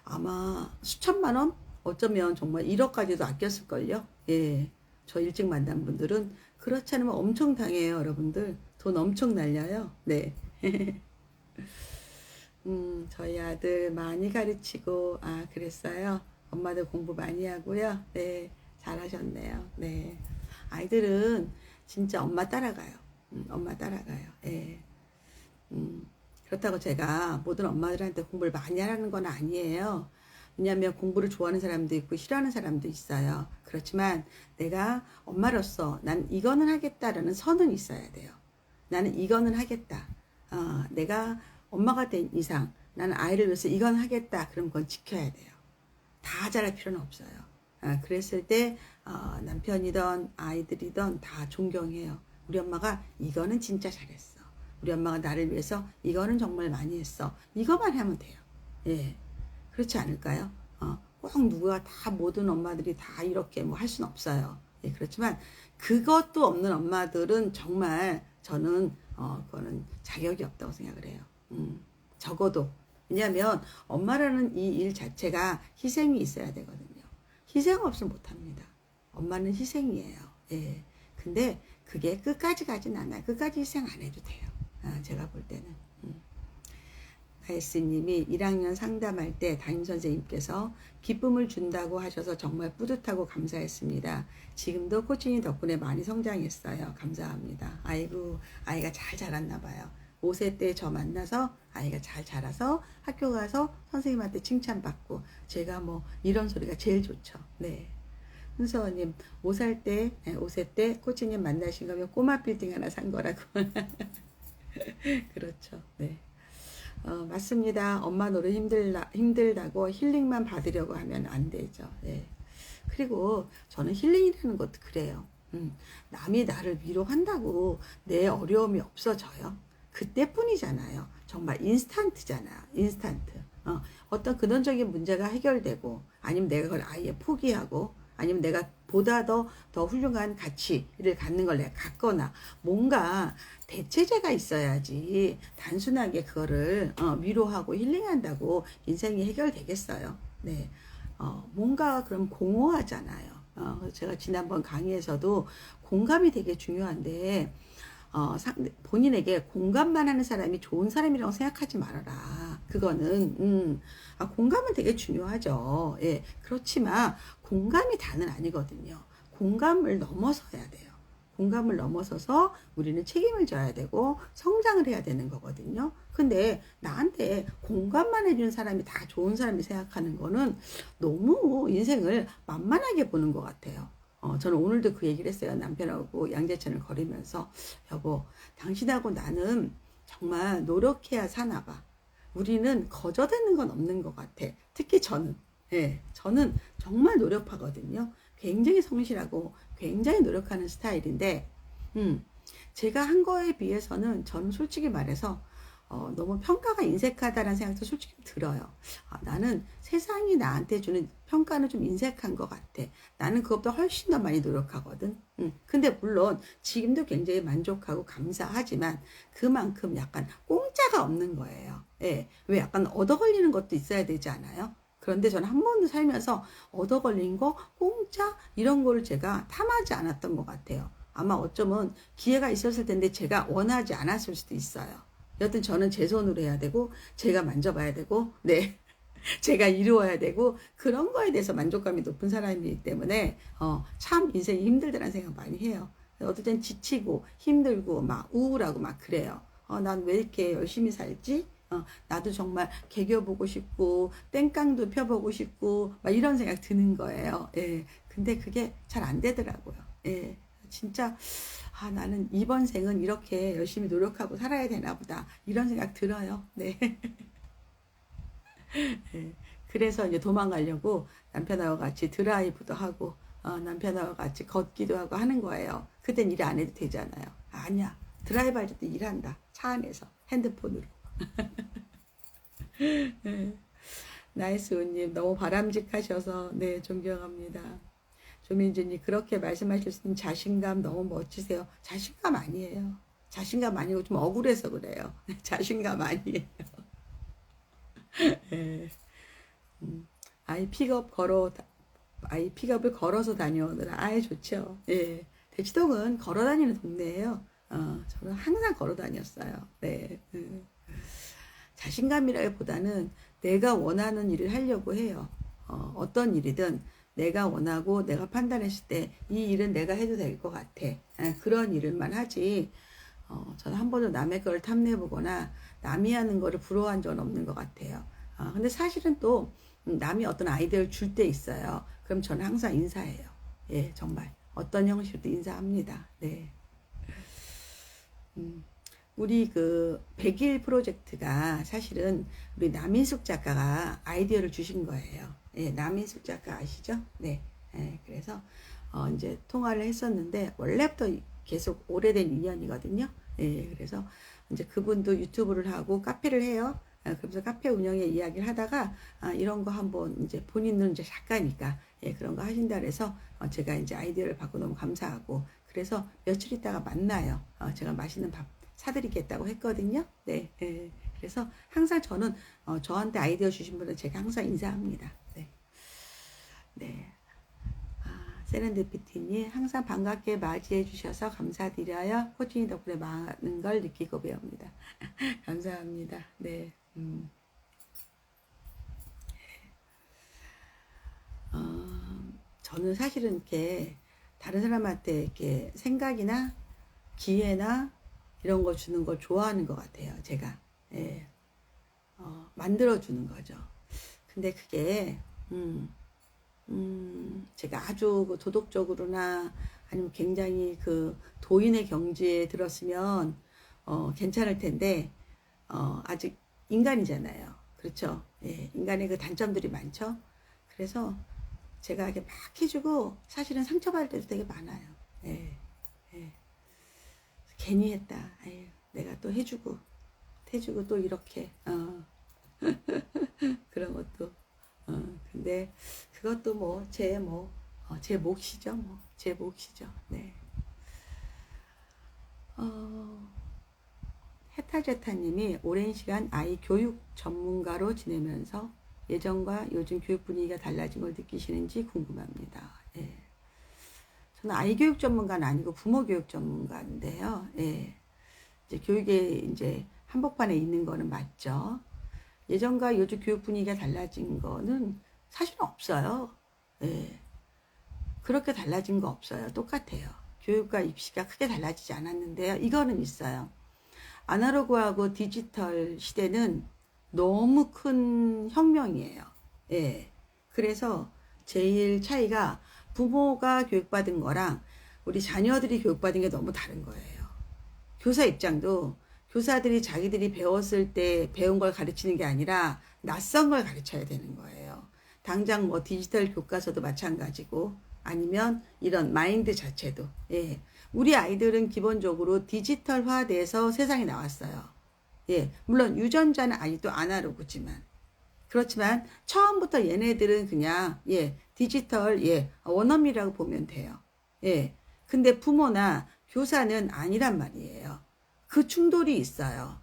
아마 수천만 원? 어쩌면 정말 1억까지도 아꼈을걸요. 예. 저 일찍 만난 분들은 그렇지 않으면 엄청 당해요, 여러분들. 돈 엄청 날려요. 네. 저희 아들 많이 가르치고, 그랬어요. 엄마도 공부 많이 하고요. 네. 잘하셨네요. 네. 아이들은 진짜 엄마 따라가요. 엄마 따라가요. 예. 그렇다고 제가 모든 엄마들한테 공부를 많이 하라는 건 아니에요. 왜냐하면 공부를 좋아하는 사람도 있고 싫어하는 사람도 있어요. 그렇지만 내가 엄마로서 난 이거는 하겠다라는 선은 있어야 돼요. 나는 이거는 하겠다. 내가 엄마가 된 이상 나는 아이를 위해서 이건 하겠다. 그럼 그건 지켜야 돼요. 다 잘할 필요는 없어요. 그랬을 때 남편이든 아이들이든 다 존경해요. 우리 엄마가 이거는 진짜 잘했어. 우리 엄마가 나를 위해서 이거는 정말 많이 했어. 이거만 하면 돼요. 예. 그렇지 않을까요? 꼭 누가 다 모든 엄마들이 다 이렇게 뭐 할 수는 없어요. 예, 그렇지만 그것도 없는 엄마들은 정말 저는 그거는 자격이 없다고 생각을 해요. 적어도 왜냐하면 엄마라는 이 일 자체가 희생이 있어야 되거든요. 희생 없으면 못합니다. 엄마는 희생이에요. 예. 근데 그게 끝까지 가진 않아요. 끝까지 희생 안 해도 돼요. 제가 볼 때는. 나이스님이 1학년 상담할 때 담임선생님께서 기쁨을 준다고 하셔서 정말 뿌듯하고 감사했습니다. 지금도 코치님 덕분에 많이 성장했어요. 감사합니다. 아이고, 아이가 잘 자랐나 봐요. 5세 때 저 만나서 아이가 잘 자라서 학교 가서 선생님한테 칭찬받고 제가 뭐 이런 소리가 제일 좋죠. 네. 훈서원님 5세 때 코치님 만나신 거면 꼬마 빌딩 하나 산 거라고. 그렇죠. 네. 맞습니다. 엄마 노릇 힘들다고 힐링만 받으려고 하면 안 되죠. 네. 그리고 저는 힐링이라는 것도 그래요. 남이 나를 위로한다고 내 어려움이 없어져요. 그때뿐이잖아요. 정말 인스턴트잖아요. 인스턴트. 어떤 근원적인 문제가 해결되고 아니면 내가 그걸 아예 포기하고 아니면 내가 보다 더 훌륭한 가치를 갖는 걸 내가 갖거나 뭔가 대체제가 있어야지 단순하게 그거를 위로하고 힐링한다고 인생이 해결되겠어요. 네. 뭔가 그럼 공허하잖아요. 제가 지난번 강의에서도 공감이 되게 중요한데 본인에게 공감만 하는 사람이 좋은 사람이라고 생각하지 말아라. 그거는 공감은 되게 중요하죠. 예, 그렇지만 공감이 다는 아니거든요. 공감을 넘어서야 돼요. 공감을 넘어서서 우리는 책임을 져야 되고 성장을 해야 되는 거거든요. 근데 나한테 공감만 해주는 사람이 다 좋은 사람이 생각하는 거는 너무 인생을 만만하게 보는 것 같아요. 저는 오늘도 그 얘기를 했어요. 남편하고 양재천을 걸으면서 여보, 당신하고 나는 정말 노력해야 사나 봐. 우리는 거저되는 건 없는 것 같아. 특히 저는. 예, 저는 정말 노력하거든요. 굉장히 성실하고 굉장히 노력하는 스타일인데 제가 한 거에 비해서는 저는 솔직히 말해서 너무 평가가 인색하다는 생각도 솔직히 들어요. 나는 세상이 나한테 주는 평가는 좀 인색한 것 같아. 나는 그것보다 훨씬 더 많이 노력하거든. 근데 물론 지금도 굉장히 만족하고 감사하지만 그만큼 약간 공짜가 없는 거예요. 예. 왜 약간 얻어 걸리는 것도 있어야 되지 않아요? 그런데 저는 한 번도 살면서 얻어 걸린 거, 공짜 이런 거를 제가 탐하지 않았던 것 같아요. 아마 어쩌면 기회가 있었을 텐데 제가 원하지 않았을 수도 있어요. 여튼 저는 제 손으로 해야 되고 제가 만져봐야 되고 네 제가 이루어야 되고 그런 거에 대해서 만족감이 높은 사람이기 때문에 참 인생이 힘들다는 생각 많이 해요. 어떨 땐 지치고 힘들고 막 우울하고 막 그래요. 난 왜 이렇게 열심히 살지? 나도 정말 개겨보고 싶고 땡깡도 펴보고 싶고 막 이런 생각 드는 거예요. 예. 근데 그게 잘 안 되더라고요. 예. 진짜 나는 이번 생은 이렇게 열심히 노력하고 살아야 되나 보다 이런 생각 들어요. 네. 네. 그래서 이제 도망가려고 남편하고 같이 드라이브도 하고 남편하고 같이 걷기도 하고 하는 거예요. 그땐 일 안 해도 되잖아요. 아니야. 드라이브 할 때도 일한다. 차 안에서 핸드폰으로. 네. 나이스 우님 너무 바람직하셔서 네 존경합니다. 조민주님 그렇게 말씀하실 수 있는 자신감 너무 멋지세요. 자신감 아니에요. 자신감 아니고 좀 억울해서 그래요. 자신감 아니에요. 네. 아이 픽업을 걸어서 다녀오느라 좋죠. 예. 대치동은 걸어 다니는 동네예요. 저는 항상 걸어 다녔어요. 네. 자신감이라기보다는 내가 원하는 일을 하려고 해요. 어떤 일이든 내가 원하고 내가 판단했을 때 이 일은 내가 해도 될 것 같아. 그런 일을만 하지. 저는 한 번도 남의 걸 탐내보거나 남이 하는 거를 부러워한 적은 없는 것 같아요. 근데 사실은 또 남이 어떤 아이디어를 줄 때 있어요. 그럼 저는 항상 인사해요. 예, 정말 어떤 형식으로도 인사합니다. 네. 우리 그 100일 프로젝트가 사실은 우리 남인숙 작가가 아이디어를 주신 거예요. 예, 남인숙 작가 아시죠? 네. 예, 그래서 이제 통화를 했었는데 원래부터 계속 오래된 인연이거든요. 예, 그래서 이제 그분도 유튜브를 하고 카페를 해요. 그래서 카페 운영의 이야기를 하다가 이런 거 한번 이제 본인은 이제 작가니까 그런 거 하신다 그래서 제가 이제 아이디어를 받고 너무 감사하고 그래서 며칠 있다가 만나요. 제가 맛있는 밥 사드리겠다고 했거든요. 네, 네. 그래서 항상 저는 저한테 아이디어 주신 분은 제가 항상 인사합니다. 네, 네. 세렌디피티님 항상 반갑게 맞이해 주셔서 감사드려요. 코칭이 덕분에 많은 걸 느끼고 배웁니다. 감사합니다. 네. 저는 사실은 이렇게 다른 사람한테 이렇게 생각이나 기회나 이런 거 주는 걸 좋아하는 것 같아요. 제가 예. 만들어 주는 거죠. 근데 그게 제가 아주 그 도덕적으로나 아니면 굉장히 그 도인의 경지에 들었으면 괜찮을 텐데 아직 인간이잖아요. 그렇죠? 예, 인간의 그 단점들이 많죠. 그래서 제가 이렇게 막 해주고 사실은 상처받을 때도 되게 많아요. 예, 예. 괜히 했다. 아유, 내가 또 해주고 또 이렇게 그런 것도 근데 그것도 뭐 제 뭐 제 몫이죠, 뭐. 제 몫이죠. 네. 해타제타님이 오랜 시간 아이 교육 전문가로 지내면서 예전과 요즘 교육 분위기가 달라진 걸 느끼시는지 궁금합니다. 예. 저는 아이 교육 전문가는 아니고 부모 교육 전문가인데요. 예. 이제 교육에 이제 한복판에 있는 거는 맞죠. 예전과 요즘 교육 분위기가 달라진 거는 사실은 없어요. 예. 그렇게 달라진 거 없어요. 똑같아요. 교육과 입시가 크게 달라지지 않았는데요. 이거는 있어요. 아날로그하고 디지털 시대는 너무 큰 혁명이에요. 예. 그래서 제일 차이가 부모가 교육받은 거랑 우리 자녀들이 교육받은 게 너무 다른 거예요. 교사 입장도 교사들이 자기들이 배웠을 때 배운 걸 가르치는 게 아니라 낯선 걸 가르쳐야 되는 거예요. 당장 뭐 디지털 교과서도 마찬가지고 아니면 이런 마인드 자체도. 예. 우리 아이들은 기본적으로 디지털화돼서 세상에 나왔어요. 예. 물론 유전자는 아직도 아날로그지만. 그렇지만 처음부터 얘네들은 그냥 디지털 원어민이라고 보면 돼요. 예. 근데 부모나 교사는 아니란 말이에요. 그 충돌이 있어요.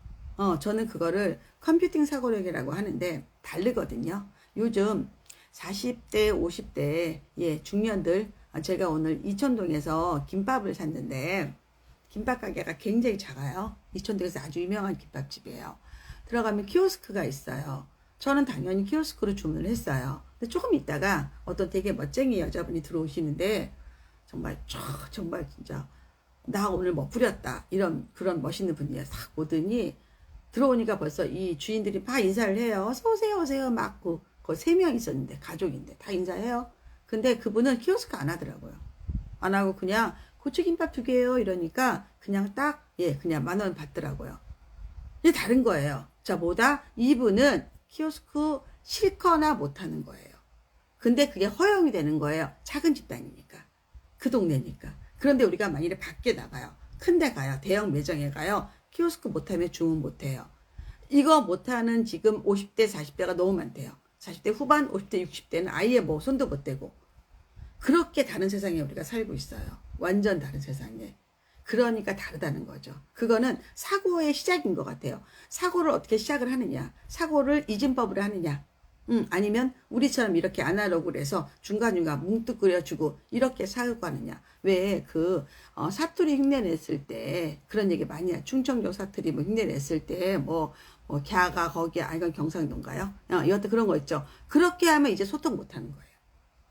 저는 그거를 컴퓨팅 사고력이라고 하는데 다르거든요. 요즘 40대, 50대 중년들 제가 오늘 이천동에서 김밥을 샀는데 김밥 가게가 굉장히 작아요. 이천동에서 아주 유명한 김밥집이에요. 들어가면 키오스크가 있어요. 저는 당연히 키오스크로 주문을 했어요. 근데 조금 있다가 어떤 되게 멋쟁이 여자분이 들어오시는데 정말 진짜 나 오늘 뭐 뿌렸다 이런 그런 멋있는 분이에요. 싹 오더니 들어오니까 벌써 이 주인들이 막 인사를 해요. 어서 오세요 오세요 막 그 3명 있었는데 가족인데 다 인사해요. 근데 그분은 키오스크 안 하더라고요. 안 하고 그냥 고추김밥 2개요 이러니까 그냥 딱 그냥 10,000원 받더라고요. 이게 다른 거예요. 자 뭐다? 이분은 키오스크 싫거나 못하는 거예요. 근데 그게 허용이 되는 거예요. 작은 집단이니까. 그 동네니까. 그런데 우리가 만일에 밖에 나가요. 큰 데 가요. 대형 매장에 가요. 키오스크 못하면 주문 못해요. 이거 못하는 지금 50대, 40대가 너무 많대요. 40대 후반, 50대, 60대는 아예 뭐 손도 못 대고. 그렇게 다른 세상에 우리가 살고 있어요. 완전 다른 세상에. 그러니까 다르다는 거죠. 그거는 사고의 시작인 것 같아요. 사고를 어떻게 시작을 하느냐. 사고를 이진법으로 하느냐. 아니면 우리처럼 이렇게 아날로그로 해서 중간중간 뭉뚱 그려주고 이렇게 사고하느냐. 왜 사투리 흉내냈을 때 그런 얘기 많이 해요. 충청도 사투리 뭐 흉내냈을 때 갸가 거기 이건 경상도인가요? 이것도 그런 거 있죠. 그렇게 하면 이제 소통 못하는 거예요.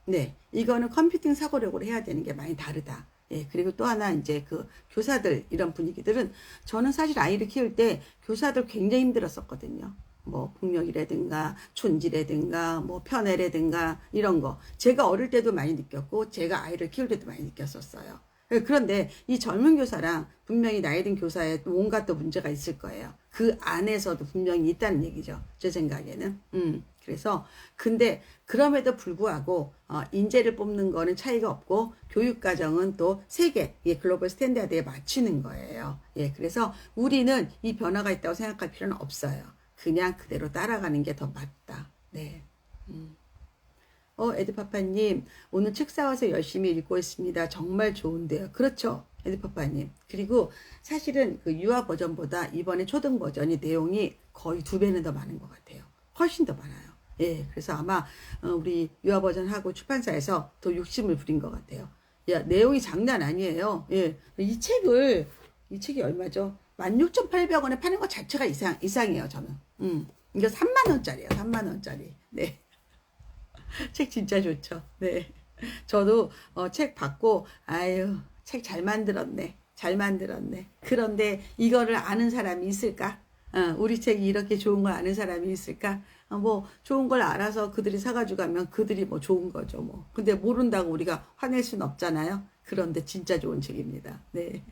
네, 이거는 컴퓨팅 사고력으로 해야 되는 게 많이 다르다. 예, 그리고 또 하나 이제 교사들 이런 분위기들은 저는 사실 아이를 키울 때 교사들 굉장히 힘들었었거든요. 뭐 폭력이라든가 촌지라든가 뭐 편애라든가 이런 거 제가 어릴 때도 많이 느꼈고 제가 아이를 키울 때도 많이 느꼈었어요. 그런데 이 젊은 교사랑 분명히 나이 든 교사에 온갖 또 문제가 있을 거예요. 그 안에서도 분명히 있다는 얘기죠. 제 생각에는. 그래서 근데 그럼에도 불구하고 인재를 뽑는 거는 차이가 없고 교육과정은 또 세계 글로벌 스탠다드에 맞추는 거예요. 그래서 우리는 이 변화가 있다고 생각할 필요는 없어요. 그냥 그대로 따라가는 게 더 맞다. 네. 에드파파님, 오늘 책 사와서 열심히 읽고 있습니다. 정말 좋은데요. 그렇죠, 에드파파님. 그리고 사실은 그 유아 버전보다 이번에 초등 버전이 내용이 거의 2배는 더 많은 것 같아요. 훨씬 더 많아요. 그래서 아마 우리 유아 버전하고 출판사에서 더 욕심을 부린 것 같아요. 내용이 장난 아니에요. 이 책이 얼마죠? 16,800원에 파는 것 자체가 이상해요, 저는. 이거 3만원짜리예요, 3만원짜리. 네. 책 진짜 좋죠. 네. 저도 책 받고 책 잘 만들었네. 잘 만들었네. 그런데 이거를 아는 사람이 있을까? 우리 책이 이렇게 좋은 걸 아는 사람이 있을까? 뭐 좋은 걸 알아서 그들이 사가지고 가면 그들이 뭐 좋은 거죠. 뭐. 근데 모른다고 우리가 화낼 수는 없잖아요. 그런데 진짜 좋은 책입니다. 네.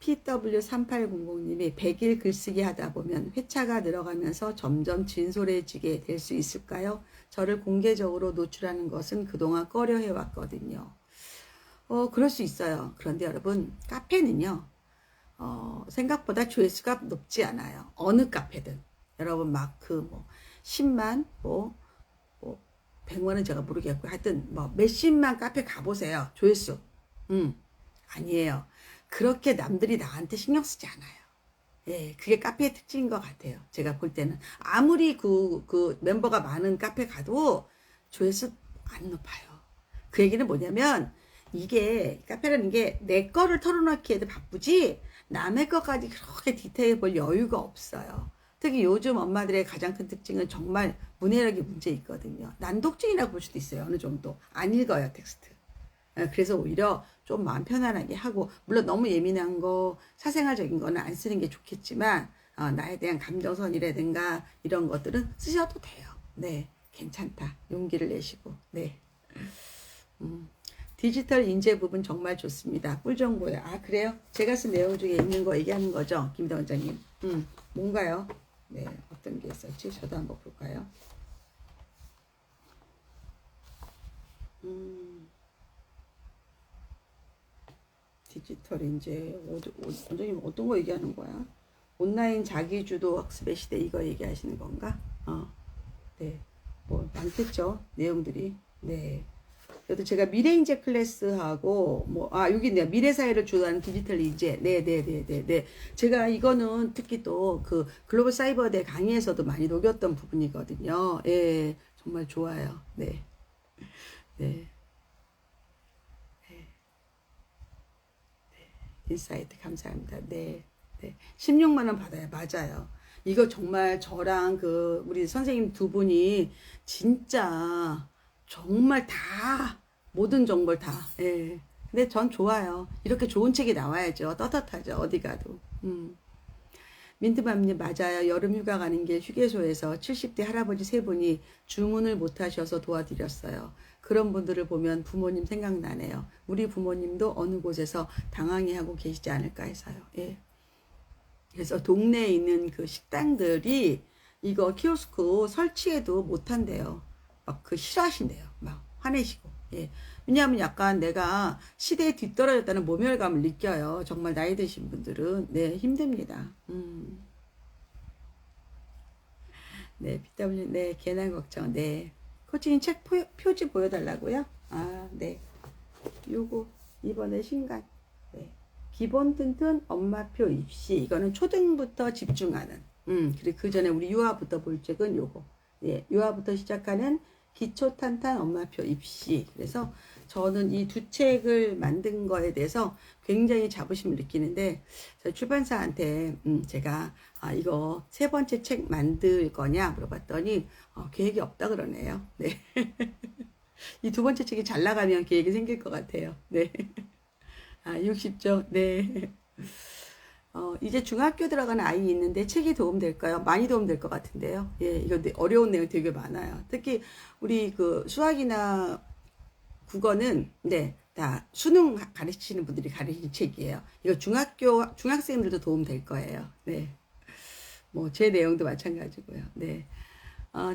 PW3800님이 100일 글쓰기 하다 보면 회차가 늘어가면서 점점 진솔해지게 될 수 있을까요? 저를 공개적으로 노출하는 것은 그동안 꺼려 해왔거든요. 그럴 수 있어요. 그런데 여러분, 카페는요, 생각보다 조회수가 높지 않아요. 어느 카페든. 여러분, 10만, 100만은 제가 모르겠고 하여튼 뭐 몇십만 카페 가보세요. 조회수. 아니에요. 그렇게 남들이 나한테 신경 쓰지 않아요. 예, 그게 카페의 특징인 것 같아요. 제가 볼 때는. 아무리 그 멤버가 많은 카페 가도 조회수 안 높아요. 그 얘기는 뭐냐면, 이게, 카페라는 게 내 거를 털어놓기에도 바쁘지, 남의 것까지 그렇게 디테일 볼 여유가 없어요. 특히 요즘 엄마들의 가장 큰 특징은 정말 문해력이 문제 있거든요. 난독증이라고 볼 수도 있어요. 어느 정도. 안 읽어요, 텍스트. 그래서 오히려 좀 마음 편안하게 하고, 물론 너무 예민한 거, 사생활적인 거는 안 쓰는 게 좋겠지만, 나에 대한 감정선이라든가 이런 것들은 쓰셔도 돼요. 네, 괜찮다. 용기를 내시고, 네. 디지털 인재 부분 정말 좋습니다. 꿀 정보예요. 아, 그래요? 제가 쓴 내용 중에 있는 거 얘기하는 거죠? 김대 원장님. 뭔가요? 네, 어떤 게 있었지? 저도 한번 볼까요? 디지털 인재, 원장님 어떤 거 얘기하는 거야? 온라인 자기주도 학습의 시대 이거 얘기하시는 건가? 네. 뭐, 많겠죠? 내용들이. 네. 그래도 제가 미래인재 클래스하고 여기 있네요. 미래사회를 주도하는 디지털 인재. 네네네네네. 제가 이거는 특히 또 그 글로벌 사이버대 강의에서도 많이 녹였던 부분이거든요. 예, 정말 좋아요. 네. 네. 인사이트 감사합니다. 네. 네. 16만 원 받아요. 맞아요. 이거 정말 저랑 그 우리 선생님 두 분이 진짜 정말 다 모든 정보를 다. 예. 근데 전 좋아요. 이렇게 좋은 책이 나와야죠. 떳떳하죠. 어디 가도. 민트맘님 맞아요. 여름 휴가 가는 길 휴게소에서 70대 할아버지 세 분이 주문을 못 하셔서 도와드렸어요. 그런 분들을 보면 부모님 생각나네요. 우리 부모님도 어느 곳에서 당황해하고 계시지 않을까 해서요. 예. 그래서 동네에 있는 그 식당들이 이거 키오스크 설치해도 못한대요. 막 그 싫어하신대요. 막 화내시고. 예. 왜냐하면 약간 내가 시대에 뒤떨어졌다는 모멸감을 느껴요. 정말 나이 드신 분들은. 네, 힘듭니다. 네, BW, 네, 괜한 걱정. 네. 코치님 책 표지 보여달라고요? 아, 네. 요거, 이번에 신간. 네. 기본 튼튼 엄마표 입시. 이거는 초등부터 집중하는. 그리고 그 전에 우리 유아부터 볼 책은 요거. 예, 유아부터 시작하는 기초 탄탄 엄마표 입시. 그래서 저는 이 두 책을 만든 거에 대해서 굉장히 자부심을 느끼는데, 저희 출판사한테 제가 이거 세 번째 책 만들 거냐 물어봤더니 계획이 없다 그러네요. 네. 이 두 번째 책이 잘 나가면 계획이 생길 것 같아요. 네. 60조. 네. 이제 중학교 들어가는 아이 있는데 책이 도움될까요? 많이 도움될 것 같은데요. 예, 이거 어려운 내용 되게 많아요. 특히 우리 그 수학이나 국어는 네, 다 수능 가르치시는 분들이 가르치는 책이에요. 이거 중학생들도 도움 될 거예요. 네. 뭐 제 내용도 마찬가지고요. 네.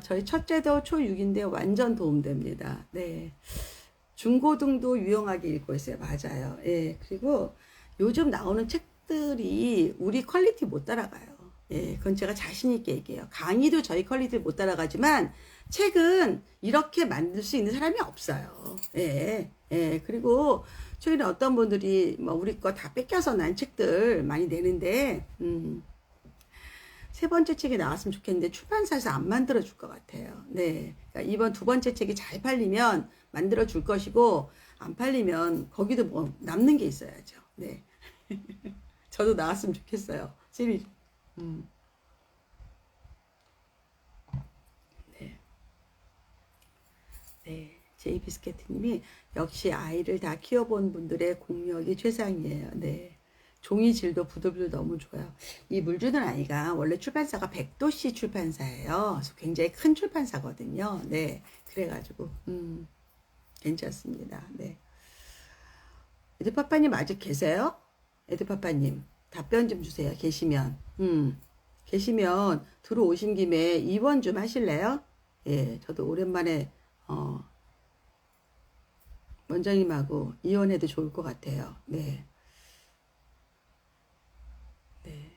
저희 첫째도 초6인데 완전 도움됩니다. 네. 중고등도 유용하게 읽고 있어요. 맞아요. 예. 그리고 요즘 나오는 책들이 우리 퀄리티 못 따라가요. 예. 그건 제가 자신있게 얘기해요. 강의도 저희 퀄리티를 못 따라가지만 책은 이렇게 만들 수 있는 사람이 없어요. 예. 예. 그리고 최근에 어떤 분들이 뭐 우리 거 다 뺏겨서 난 책들 많이 내는데, 세 번째 책이 나왔으면 좋겠는데 출판사에서 안 만들어 줄 것 같아요. 네. 그러니까 이번 두 번째 책이 잘 팔리면 만들어 줄 것이고, 안 팔리면 거기도 뭐 남는 게 있어야죠. 네. 저도 나왔으면 좋겠어요. 시리즈. 네. 네. 제이비스케트님이 역시 아이를 다 키워본 분들의 공력이 최상이에요. 네. 종이 질도 부들부들 너무 좋아요. 이 물주는 아이가 원래 출판사가 백도씨 출판사예요. 그래서 굉장히 큰 출판사거든요. 네. 그래가지고, 괜찮습니다. 네. 에드파파님 아직 계세요? 에드파파님 답변 좀 주세요. 계시면. 계시면 들어오신 김에 입원 좀 하실래요? 예, 저도 오랜만에 원장님하고 이혼해도 좋을 것 같아요. 네. 네.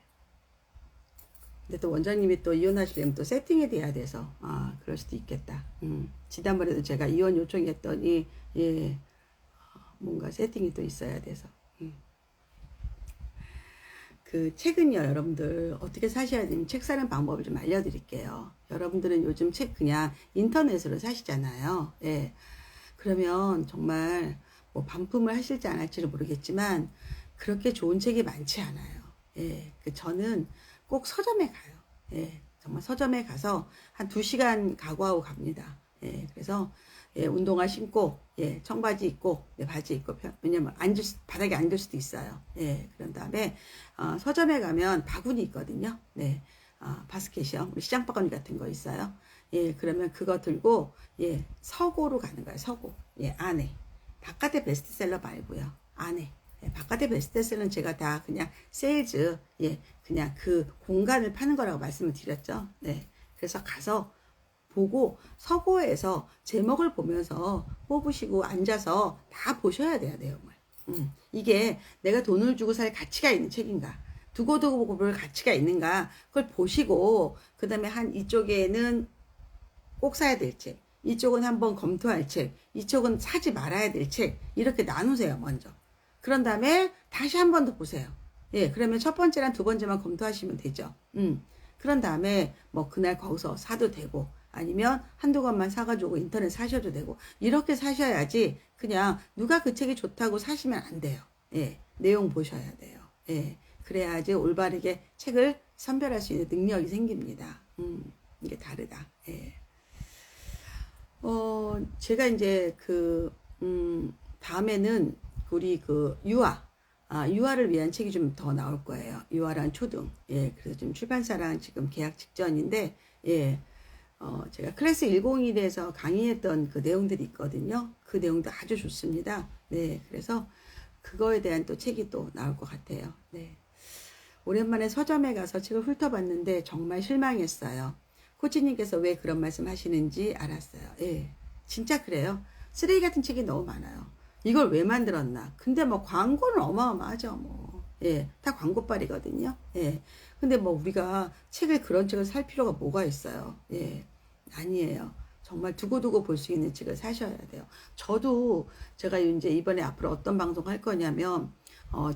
근데 또 원장님이 또 이혼하시려면 또 세팅이 돼야 돼서, 그럴 수도 있겠다. 지난번에도 제가 이혼 요청했더니, 예, 뭔가 세팅이 또 있어야 돼서. 그 책은요, 여러분들 어떻게 사셔야 되면 책 사는 방법을 좀 알려드릴게요. 여러분들은 요즘 책 그냥 인터넷으로 사시잖아요. 예. 그러면 정말 뭐 반품을 하실지 안 할지를 모르겠지만 그렇게 좋은 책이 많지 않아요. 예. 저는 꼭 서점에 가요. 예. 정말 서점에 가서 한 2시간 각오하고 갑니다. 예. 그래서 예, 운동화 신고, 예, 청바지 입고, 예, 바지 입고, 왜냐면 바닥에 앉을 수도 있어요. 예, 그런 다음에, 서점에 가면 바구니 있거든요. 네, 바스켓이요. 우리 시장 바구니 같은 거 있어요. 예, 그러면 그거 들고, 예, 서고로 가는 거예요. 서고. 예, 안에. 바깥에 베스트셀러 말고요. 안에. 예, 바깥에 베스트셀러는 제가 다 그냥 세일즈, 예, 그냥 그 공간을 파는 거라고 말씀을 드렸죠. 네. 그래서 가서, 보고 서고에서 제목을 보면서 뽑으시고 앉아서 다 보셔야 돼요, 내용을. 이게 내가 돈을 주고 살 가치가 있는 책인가, 두고두고 볼 가치가 있는가, 그걸 보시고 그 다음에 한 이쪽에는 꼭 사야 될 책, 이쪽은 한번 검토할 책, 이쪽은 사지 말아야 될 책, 이렇게 나누세요, 먼저. 그런 다음에 다시 한 번 더 보세요. 예, 그러면 첫 번째랑 두 번째만 검토하시면 되죠. 그런 다음에 뭐 그날 거기서 사도 되고, 아니면 한두 권만 사가지고 인터넷 사셔도 되고, 이렇게 사셔야지 그냥 누가 그 책이 좋다고 사시면 안 돼요. 예, 내용 보셔야 돼요. 예, 그래야지 올바르게 책을 선별할 수 있는 능력이 생깁니다. 이게 다르다. 예. 제가 이제 다음에는 우리 유아를 위한 책이 좀 더 나올 거예요. 유아랑 초등. 예, 그래서 지금 출판사랑 지금 계약 직전인데, 예. 제가 클래스 101에서 강의했던 그 내용들이 있거든요. 그 내용도 아주 좋습니다. 네, 그래서 그거에 대한 또 책이 또 나올 것 같아요. 네. 오랜만에 서점에 가서 책을 훑어봤는데 정말 실망했어요. 코치님께서 왜 그런 말씀 하시는지 알았어요. 예, 진짜 그래요. 쓰레기 같은 책이 너무 많아요. 이걸 왜 만들었나. 근데 뭐 광고는 어마어마하죠. 뭐. 예, 다 광고빨이거든요. 예. 근데 뭐 우리가 그런 책을 살 필요가 뭐가 있어요. 예. 아니에요. 정말 두고두고 볼 수 있는 책을 사셔야 돼요. 저도 제가 이제 이번에 앞으로 어떤 방송 할 거냐면,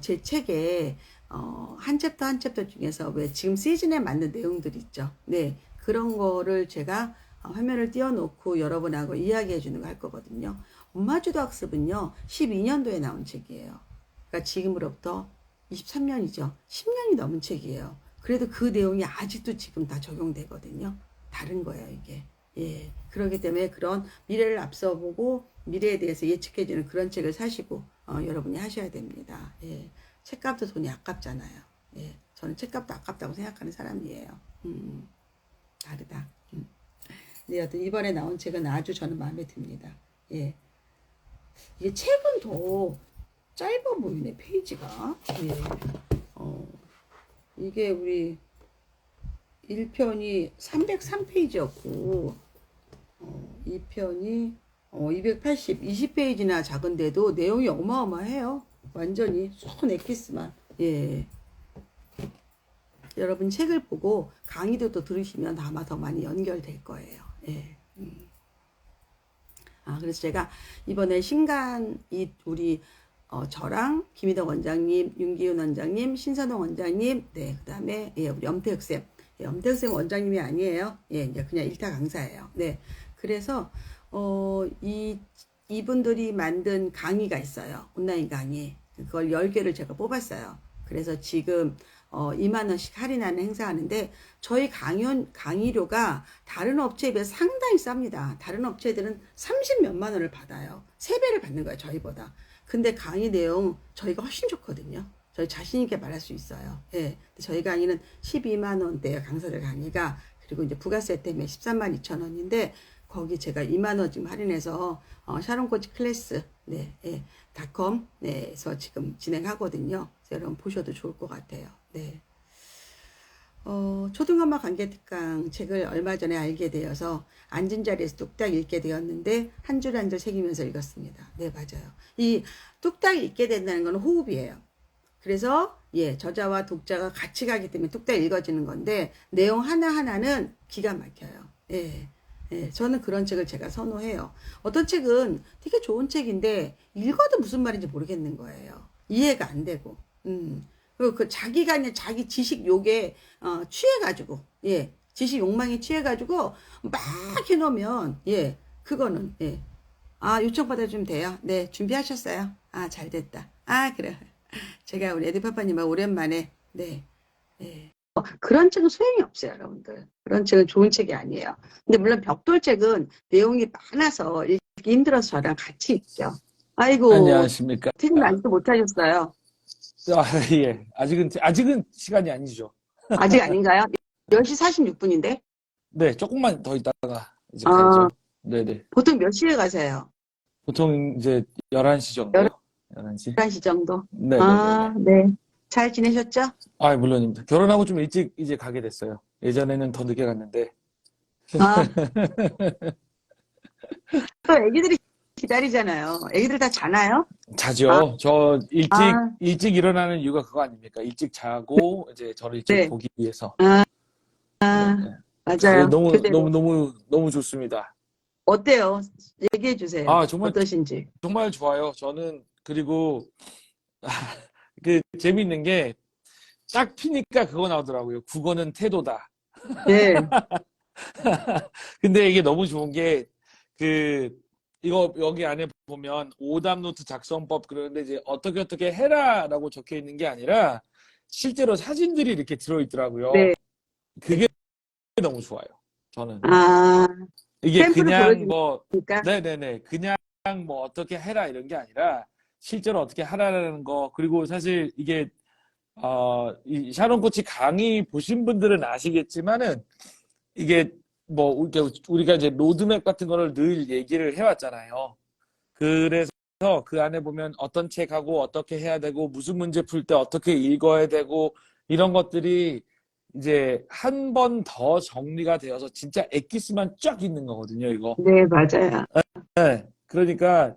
제 책에, 한 챕터 한 챕터 중에서 왜 지금 시즌에 맞는 내용들이 있죠. 네. 그런 거를 제가 화면을 띄워놓고 여러분하고 이야기해 주는 거 할 거거든요. 엄마주도 학습은요, 12년도에 나온 책이에요. 그러니까 지금으로부터 23년이죠. 10년이 넘은 책이에요. 그래도 그 내용이 아직도 지금 다 적용되거든요. 다른 거예요, 이게. 예. 그렇기 때문에 그런 미래를 앞서 보고 미래에 대해서 예측해주는 그런 책을 사시고, 여러분이 하셔야 됩니다. 예. 책값도 돈이 아깝잖아요. 예. 저는 책값도 아깝다고 생각하는 사람이에요. 다르다. 네, 여튼 이번에 나온 책은 아주 저는 마음에 듭니다. 예. 이게 책은 더 짧아 보이네, 페이지가. 예. 이게 우리 1편이 303페이지였고, 2편이 280, 20페이지나 작은데도 내용이 어마어마해요. 완전히 손 엑기스만. 예. 여러분 책을 보고 강의도 또 들으시면 아마 더 많이 연결될 거예요. 예. 그래서 제가 이번에 우리 저랑 김희덕 원장님, 윤기훈 원장님, 신선홍 원장님, 네, 그 다음에 예, 우리 엄태혁쌤, 예, 엄태혁쌤 원장님이 아니에요. 예, 이제 그냥 일타 강사예요. 네, 그래서 이분들이 만든 강의가 있어요. 온라인 강의. 그걸 10개를 제가 뽑았어요. 그래서 지금 2만 원씩 할인하는 행사하는데, 저희 강의료가 다른 업체에 비해 상당히 쌉니다. 다른 업체들은 30 몇만 원을 받아요. 3배를 받는 거예요, 저희보다. 근데 강의 내용 저희가 훨씬 좋거든요. 저희 자신 있게 말할 수 있어요. 예. 저희 강의는 12만 원대예요, 강사들 강의가. 그리고 이제 부가세 때문에 13만 2천 원인데, 거기 제가 2만 원 지금 할인해서 샤론 코치 클래스 네, 예, 닷컴 네에서 지금 진행하거든요. 그래서 여러분 보셔도 좋을 것 같아요. 네. 초등엄마 관계특강 책을 얼마 전에 알게 되어서 앉은 자리에서 뚝딱 읽게 되었는데 한 줄 한 줄 새기면서 읽었습니다. 네, 맞아요. 이 뚝딱 읽게 된다는 건 호흡이에요. 그래서 예, 저자와 독자가 같이 가기 때문에 뚝딱 읽어지는 건데 내용 하나하나는 기가 막혀요. 예. 예, 저는 그런 책을 제가 선호해요. 어떤 책은 되게 좋은 책인데 읽어도 무슨 말인지 모르겠는 거예요. 이해가 안 되고. 그리고 그 자기가 그냥 자기 지식 욕에 취해가지고, 예, 지식 욕망에 취해가지고 막 해놓으면, 예, 그거는, 예, 요청 받아주면 돼요. 네, 준비하셨어요. 잘 됐다. 그래. 제가 우리 에디파파님하고 오랜만에, 네, 예. 그런 책은 소용이 없어요, 여러분들. 그런 책은 좋은 책이 아니에요. 근데 물론 벽돌책은 내용이 많아서 읽기 힘들어서 저랑 같이 읽죠. 아이고, 안녕하십니까. 퇴근 아직도 못 하셨어요. 예. 아직은 시간이 아니죠. 아직 아닌가요? 10시 46분인데? 네, 조금만 더 있다가 이제 아, 가야죠. 네네. 보통 몇 시에 가세요? 보통 이제 11시 정도요. 11시? 11시 정도? 네네네네. 네. 잘 지내셨죠? 물론입니다. 결혼하고 좀 일찍 이제 가게 됐어요. 예전에는 더 늦게 갔는데. 아, 또 애기들이 기다리잖아요. 애기들 다 자나요? 아, 자죠. 저 아, 일찍 일어나는 이유가 그거 아닙니까? 일찍 자고, 이제 저를 일찍 네. 보기 위해서. 아, 네. 아, 맞아요. 교대로. 너무 좋습니다. 어때요? 얘기해 주세요. 정말, 어떠신지. 정말 좋아요. 저는, 그리고, 그, 재밌는 게, 딱 피니까 그거 나오더라고요. 국어는 태도다. 네. 근데 이게 너무 좋은 게, 그, 이거 여기 안에 보면 오답노트 작성법 그러는데 이제 어떻게 해라라고 적혀 있는 게 아니라 실제로 사진들이 이렇게 들어있더라고요. 네. 그게 너무 좋아요. 저는. 아, 이게 샘플을 그냥 뭐, 보여주니까. 네네네. 그냥 뭐 어떻게 해라 이런 게 아니라 실제로 어떻게 하라는 거. 그리고 사실 이게 이 샤론 코치 강의 보신 분들은 아시겠지만은 이게 뭐 우리가 이제 로드맵 같은 거를 늘 얘기를 해왔잖아요. 그래서 그 안에 보면 어떤 책하고 어떻게 해야 되고 무슨 문제 풀 때 어떻게 읽어야 되고 이런 것들이 이제 한 번 더 정리가 되어서 진짜 엑기스만 쫙 있는 거거든요, 이거. 네, 맞아요. 네. 그러니까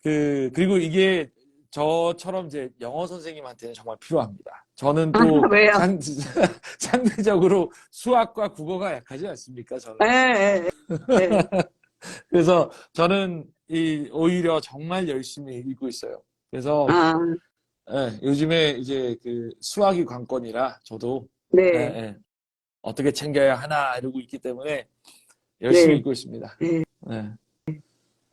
그리고 이게 저처럼 이제 영어 선생님한테는 정말 필요합니다. 저는 또 왜요? 상대적으로 수학과 국어가 약하지 않습니까, 저는. 예, 예, 예. 그래서 저는 오히려 정말 열심히 읽고 있어요. 그래서 아, 요즘에 이제 그 수학이 관건이라 저도 예, 네, 예, 어떻게 챙겨야 하나 이러고 있기 때문에 열심히 네, 읽고 있습니다. 네. 예,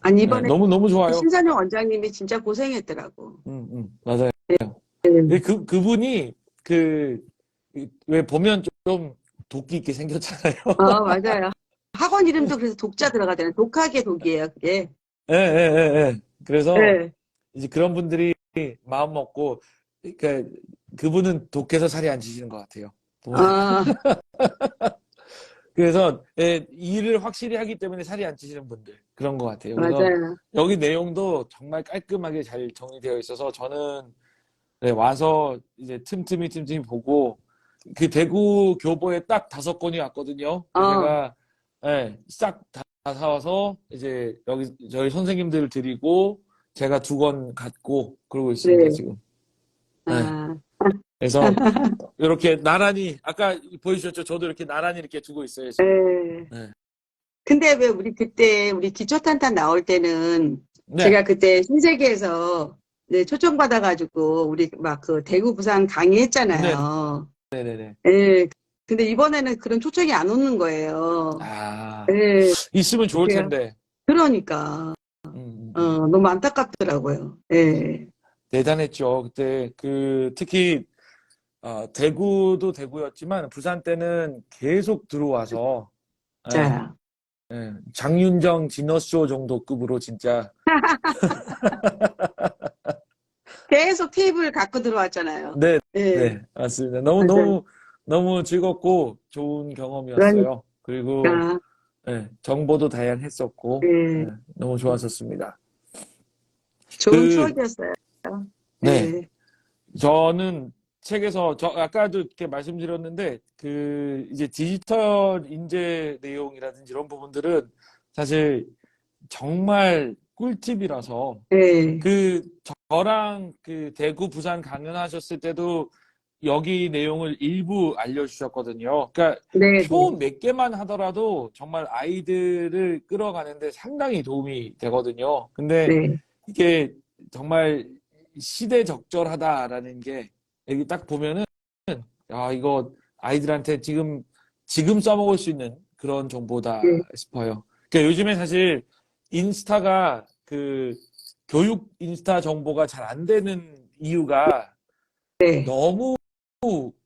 아니, 예, 이번에 너무 좋아요. 신선영 원장님이 진짜 고생했더라고. 맞아요. 네. 그분이 왜 보면 좀 도끼 있게 생겼잖아요. 맞아요. 학원 이름도 그래서 독자 들어가잖아요. 독학의 독이에요, 그게. 예, 예, 예, 예. 그래서 네. 이제 그런 분들이 마음 먹고, 그러니까 그분은 독해서 살이 안 찌시는 것 같아요. 보면. 아, 그래서 일을 확실히 하기 때문에 살이 안 찌시는 분들 그런 것 같아요. 그래서 맞아요. 여기 내용도 정말 깔끔하게 잘 정리되어 있어서 저는 와서 이제 틈틈이 보고 그 대구 교보에 딱 5권이 왔거든요. 그래서 어, 제가 싹 다 사와서 이제 여기 저희 선생님들 드리고 제가 2권 갖고 그러고 있습니다, 네. 지금. 예. 아, 그래서 이렇게 나란히 아까 보여주셨죠? 저도 이렇게 나란히 이렇게 두고 있어요, 지금. 네. 네. 근데 왜 우리 그때, 우리 기초탄탄 나올 때는 네. 제가 그때 신세계에서 네, 초청받아가지고 우리 막 그 대구 부산 네. 강의했잖아요. 네네네. 예. 근데 이번에는 그런 초청이 안 오는 거예요. 아, 예. 있으면 좋을 제가, 텐데. 그러니까, 음, 음, 음. 너무 안타깝더라고요. 예. 대단했죠. 그때 특히 대구도 대구였지만 부산 때는 계속 들어와서 예, 자, 장윤정 디너쇼 정도 급으로 진짜 계속 테이블 갖고 들어왔잖아요. 네, 예. 네, 맞습니다. 맞아요. 너무 즐겁고 좋은 경험이었어요. 그리고 그러니까, 정보도 다양했었고 예. 너무 좋았었습니다. 좋은 그, 추억이었어요. 네, 예. 저는 책에서 아까도 이렇게 말씀드렸는데 이제 디지털 인재 내용이라든지 이런 부분들은 사실 정말 꿀팁이라서 예. 그 저랑 그 대구, 부산 강연하셨을 때도 여기 내용을 일부 알려주셨거든요. 그러니까 네, 표 네, 몇 개만 하더라도 정말 아이들을 끌어가는데 상당히 도움이 되거든요. 근데 네, 이게 정말 시대적절하다라는 게 여기 딱 보면은 아, 이거 아이들한테 지금 써먹을 수 있는 그런 정보다 네, 싶어요. 그러니까 요즘에 사실 인스타가 그 교육 인스타 정보가 잘 안 되는 이유가 네, 너무,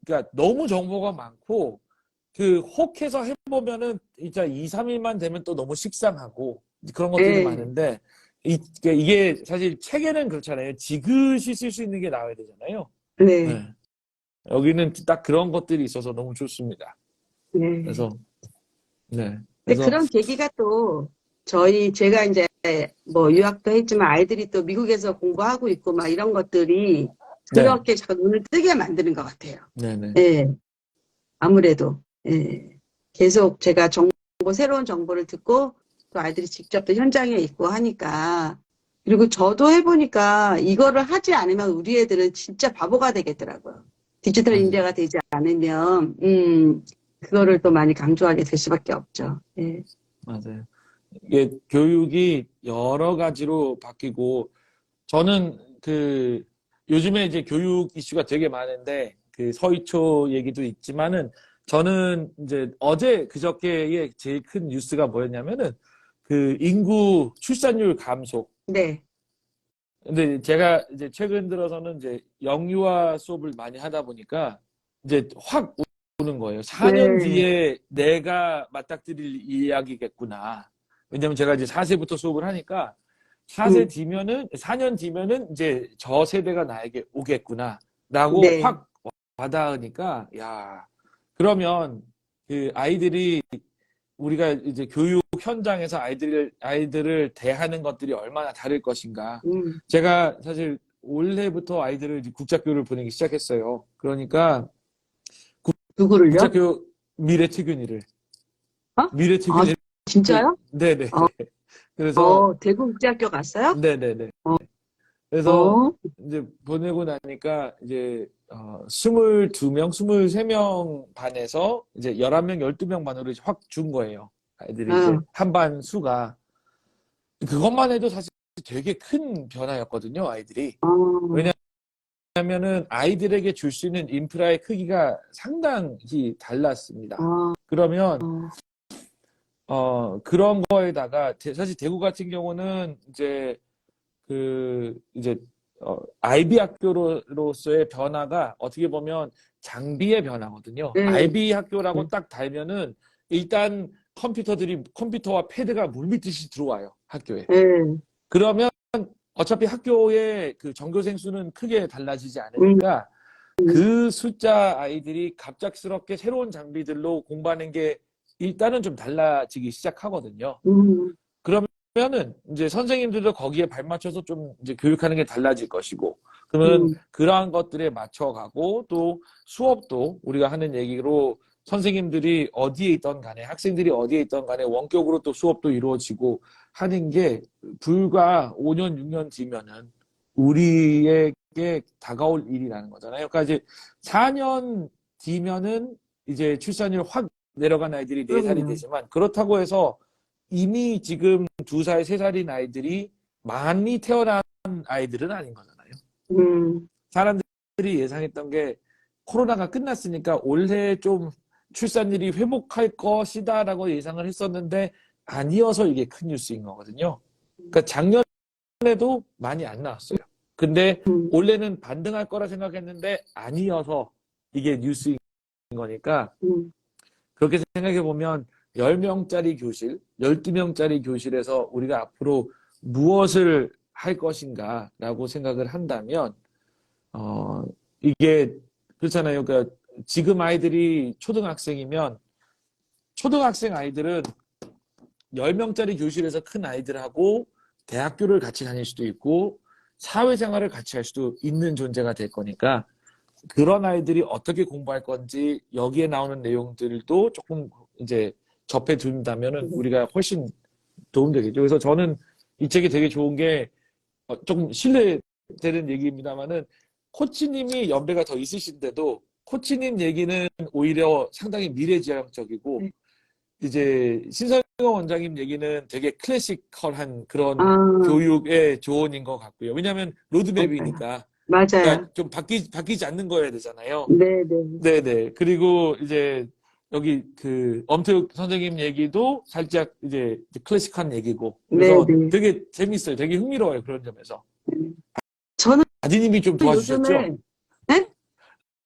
그러니까 너무 정보가 많고 그 혹해서 해보면은 진짜 2, 3일만 되면 또 너무 식상하고 그런 것들이 네, 많은데 그러니까 이게 사실 책에는 그렇잖아요. 지그시 쓸 수 있는 게 나와야 되잖아요. 네, 네. 여기는 딱 그런 것들이 있어서 너무 좋습니다. 네. 그래서 네. 근데 그래서 그런 계기가 또 제가 이제 뭐 유학도 했지만 아이들이 또 미국에서 공부하고 있고 막 이런 것들이 네. 그렇게 자꾸 눈을 뜨게 만드는 것 같아요. 네네. 예, 아무래도. 예. 계속 제가 새로운 정보를 듣고 또 아이들이 직접 또 현장에 있고 하니까 그리고 저도 해보니까 이거를 하지 않으면 우리 애들은 진짜 바보가 되겠더라고요. 디지털 맞아요. 인재가 되지 않으면, 그거를 또 많이 강조하게 될 수밖에 없죠. 예. 맞아요. 이게 교육이 여러 가지로 바뀌고 저는 그 요즘에 이제 교육 이슈가 되게 많은데 그 서희초 얘기도 있지만은 저는 이제 어제 그저께의 제일 큰 뉴스가 뭐였냐면은 그 인구 출산율 감소. 네. 근데 제가 이제 최근 들어서는 이제 영유아 수업을 많이 하다 보니까 이제 확 오는 거예요. 4년 네. 뒤에 내가 맞닥뜨릴 이야기겠구나. 왜냐면 제가 이제 4세부터 수업을 하니까 4세 음, 뒤면은 4년 뒤면은 이제 저 세대가 나에게 오겠구나라고 네. 확 와닿으니까 야, 그러면 그 아이들이 우리가 이제 교육 현장에서 아이들을 대하는 것들이 얼마나 다를 것인가. 음, 제가 사실 올해부터 아이들을 이제 국제학교를 보내기 시작했어요. 그러니까 누구를요? 국제학교 미래특균이를 어? 아, 미래특균이 진짜요? 네네. 어, 그래서 대구국제학교 갔어요? 네네네. 어, 그래서 어, 이제 보내고 나니까 이제 22명, 23명 반에서 이제 11명, 12명 반으로 확 준 거예요. 아이들이 이제 어, 한 반 수가. 그것만 해도 사실 되게 큰 변화였거든요, 아이들이. 어, 왜냐하면은 아이들에게 줄 수 있는 인프라의 크기가 상당히 달랐습니다. 어, 그러면 어, 그런 거에다가 사실 대구 같은 경우는 이제 IB 학교로서의 변화가 어떻게 보면 장비의 변화거든요. 네, IB 학교라고 네, 딱 달면은 일단 컴퓨터와 패드가 물밀듯이 들어와요, 학교에. 네, 그러면 어차피 학교의 그 전교생 수는 크게 달라지지 음, 않으니까 그 숫자 아이들이 갑작스럽게 새로운 장비들로 공부하는 게 일단은 좀 달라지기 시작하거든요. 음, 그러면은 이제 선생님들도 거기에 발맞춰서 좀 이제 교육하는 게 달라질 것이고, 그러면 음, 그러한 것들에 맞춰가고 또 수업도 우리가 하는 얘기로 선생님들이 어디에 있던 간에 학생들이 어디에 있던 간에 원격으로 또 수업도 이루어지고 하는 게 불과 5년, 6년 뒤면은 우리에게 다가올 일이라는 거잖아요. 그러니까 이제 4년 뒤면은 이제 출산율 확 내려간 아이들이 4살이 그럼요. 되지만 그렇다고 해서 이미 지금 2살, 3살인 아이들이 많이 태어난 아이들은 아닌 거잖아요. 음, 사람들이 예상했던 게 코로나가 끝났으니까 올해 좀 출산율이 회복할 것이다라고 예상을 했었는데 아니어서 이게 큰 뉴스인 거거든요. 그러니까 작년에도 많이 안 나왔어요. 근데 음, 올해는 반등할 거라 생각했는데 아니어서 이게 뉴스인 거니까 음, 그렇게 생각해 보면 10명짜리 교실, 12명짜리 교실에서 우리가 앞으로 무엇을 할 것인가라고 생각을 한다면 어 이게 그렇잖아요. 그러니까 지금 아이들이 초등학생이면 초등학생 아이들은 10명짜리 교실에서 큰 아이들하고 대학교를 같이 다닐 수도 있고 사회생활을 같이 할 수도 있는 존재가 될 거니까 그런 아이들이 어떻게 공부할 건지 여기에 나오는 내용들도 조금 이제 접해 둔다면은 네. 우리가 훨씬 도움되겠죠. 그래서 저는 이 책이 되게 좋은 게 조금 되는 얘기입니다만은 코치님이 연배가 더 있으신데도 코치님 얘기는 오히려 상당히 미래지향적이고 네. 이제 신성영 원장님 얘기는 되게 클래시컬한 그런 아, 교육의 조언인 것 같고요. 왜냐하면 맞아요. 로드맵이니까. 맞아요. 그러니까 좀 바뀌지 않는 거여야 되잖아요. 네네. 네네. 그리고 이제 여기 그 엄태욱 선생님 얘기도 살짝 이제 클래식한 얘기고. 그래서 네네. 되게 재밌어요. 되게 흥미로워요. 그런 점에서. 저는 아드님이 좀 도와주셨죠? 요즘에, 네?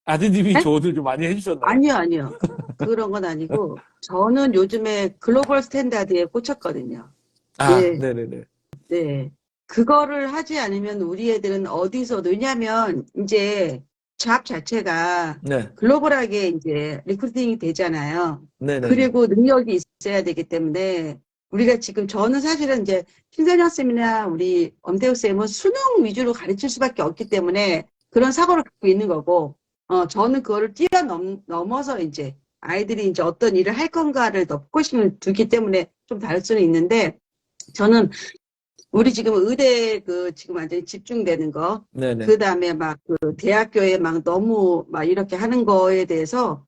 아드님이 네? 조언을 좀 많이 해주셨나요? 아니요, 아니요. 그런 건 아니고, 저는 요즘에 글로벌 스탠다드에 꽂혔거든요. 아, 예, 네네네. 네. 그거를 하지 않으면 우리 애들은 어디서도, 왜냐면, 이제, 잡 자체가 네. 글로벌하게 이제 리크루팅이 되잖아요. 네네네. 그리고 능력이 있어야 되기 때문에, 우리가 지금, 저는 사실은 이제, 신선영 쌤이나 우리 엄태우 쌤은 수능 위주로 가르칠 수밖에 없기 때문에, 그런 사고를 갖고 있는 거고, 저는 그거를 뛰어넘어서 이제, 아이들이 이제 어떤 일을 할 건가를 더 포커싱을 두기 때문에 좀 다를 수는 있는데, 저는 우리 지금 의대 그 지금 완전히 집중되는 거, 네네. 그 다음에 막 그 대학교에 막 너무 막 이렇게 하는 거에 대해서,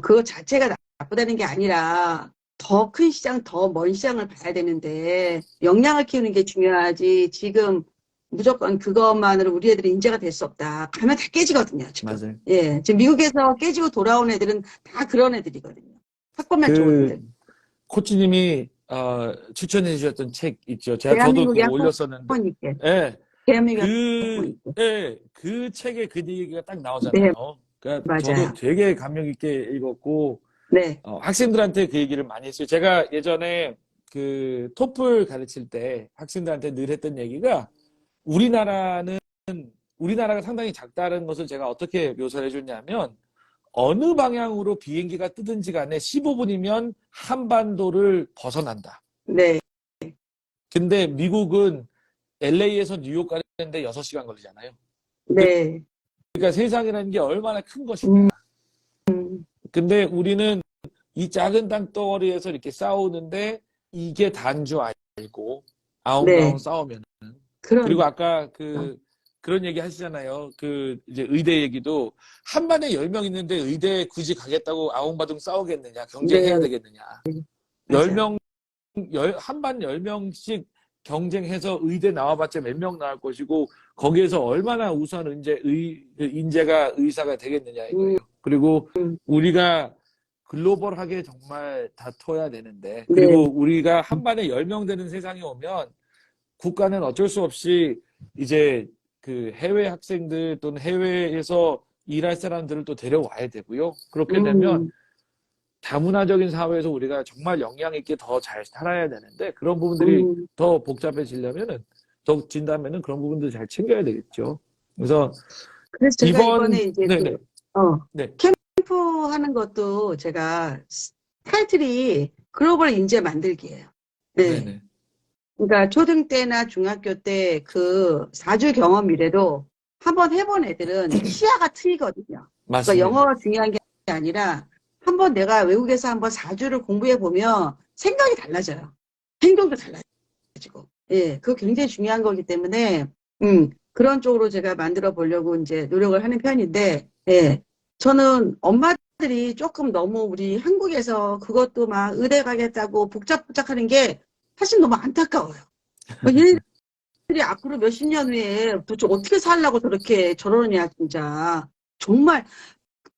그거 자체가 나쁘다는 게 아니라 더 큰 시장, 더 먼 시장을 봐야 되는데, 역량을 키우는 게 중요하지, 지금 무조건 그것만으로 우리 애들이 인재가 될 수 없다. 가면 다 깨지거든요, 지금. 맞아요. 예. 지금 미국에서 깨지고 돌아온 애들은 다 그런 애들이거든요. 학벌만 좋은 그 애들. 코치님이 추천해 주셨던 책 있죠. 제가 저도 대한민국의 그거 올렸었는데, 학부모님께. 예, 대한민국의 학부모님께. 그 책에 그 얘기가 딱 네, 나오잖아요. 그러니까 저도 맞아요. 되게 감명 있게 읽었고, 네, 학생들한테 그 얘기를 많이 했어요. 제가 예전에 그 토플 가르칠 때 학생들한테 늘 했던 얘기가 우리나라는, 우리나라가 상당히 작다는 것을 제가 어떻게 묘사를 해줬냐면, 어느 방향으로 비행기가 뜨든지 간에 15분이면 한반도를 벗어난다. 네, 근데 미국은 LA에서 뉴욕 가는데 6시간 걸리잖아요. 네. 그러니까 세상이라는 게 얼마나 큰 것이냐. 음, 근데 우리는 이 작은 땅덩어리에서 이렇게 싸우는데 이게 단 줄 알고 아웅다웅 네. 싸우면. 그리고 그런, 아까 그런 얘기 하시잖아요. 그 이제 의대 얘기도 한 반에 10명 있는데 의대에 굳이 가겠다고 아웅바둥 싸우겠느냐, 경쟁해야 네, 되겠느냐. 맞아요. 10명, 한 반 10명씩 경쟁해서 의대 나와봤자 몇 명 나올 것이고, 거기에서 얼마나 우수한 인재가 의사가 되겠느냐 음, 이거예요. 그리고 음, 우리가 글로벌하게 정말 다퉈야 되는데, 네, 그리고 우리가 한 반에 10명 되는 세상이 오면, 국가는 어쩔 수 없이 이제 그 해외 학생들 또는 해외에서 일할 사람들을 또 데려와야 되고요. 그렇게 되면 음, 다문화적인 사회에서 우리가 정말 역량 있게 더 잘 살아야 되는데 그런 부분들이 음. 더 복잡해지려면은 더 진다면은 그런 부분들 잘 챙겨야 되겠죠. 그래서 그래서 제가 이번에 이번 이제 네네 네 캠프 하는 것도 제가 타이틀이 글로벌 인재 만들기예요. 네. 네네 그러니까 초등 때나 중학교 때 그 4주 경험이라도 한번 해본 애들은 시야가 트이거든요. 그러니까 맞습니다. 영어가 중요한 게 아니라 한번 내가 외국에서 한번 4주를 공부해 보면 생각이 달라져요. 행동도 달라지고. 예, 그거 굉장히 중요한 거기 때문에 그런 쪽으로 제가 만들어 보려고 이제 노력을 하는 편인데 예. 저는 엄마들이 조금 너무 우리 한국에서 그것도 막 의대 가겠다고 복잡복잡하는 게 사실 너무 안타까워요. 얘네들이 앞으로 몇십 년 후에 도대체 어떻게 살려고 저러느냐, 진짜. 정말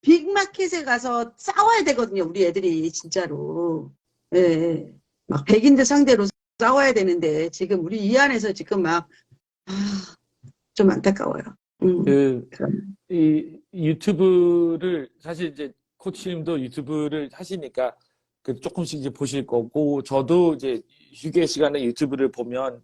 빅마켓에 가서 싸워야 되거든요, 우리 애들이, 진짜로. 예. 막 백인들 상대로 싸워야 되는데, 지금 우리 이 안에서 지금 막, 아, 좀 안타까워요. 그 그럼. 이 유튜브를 사실 이제 코치님도 유튜브를 하시니까 그 조금씩 이제 보실 거고 저도 이제 휴게 시간에 유튜브를 보면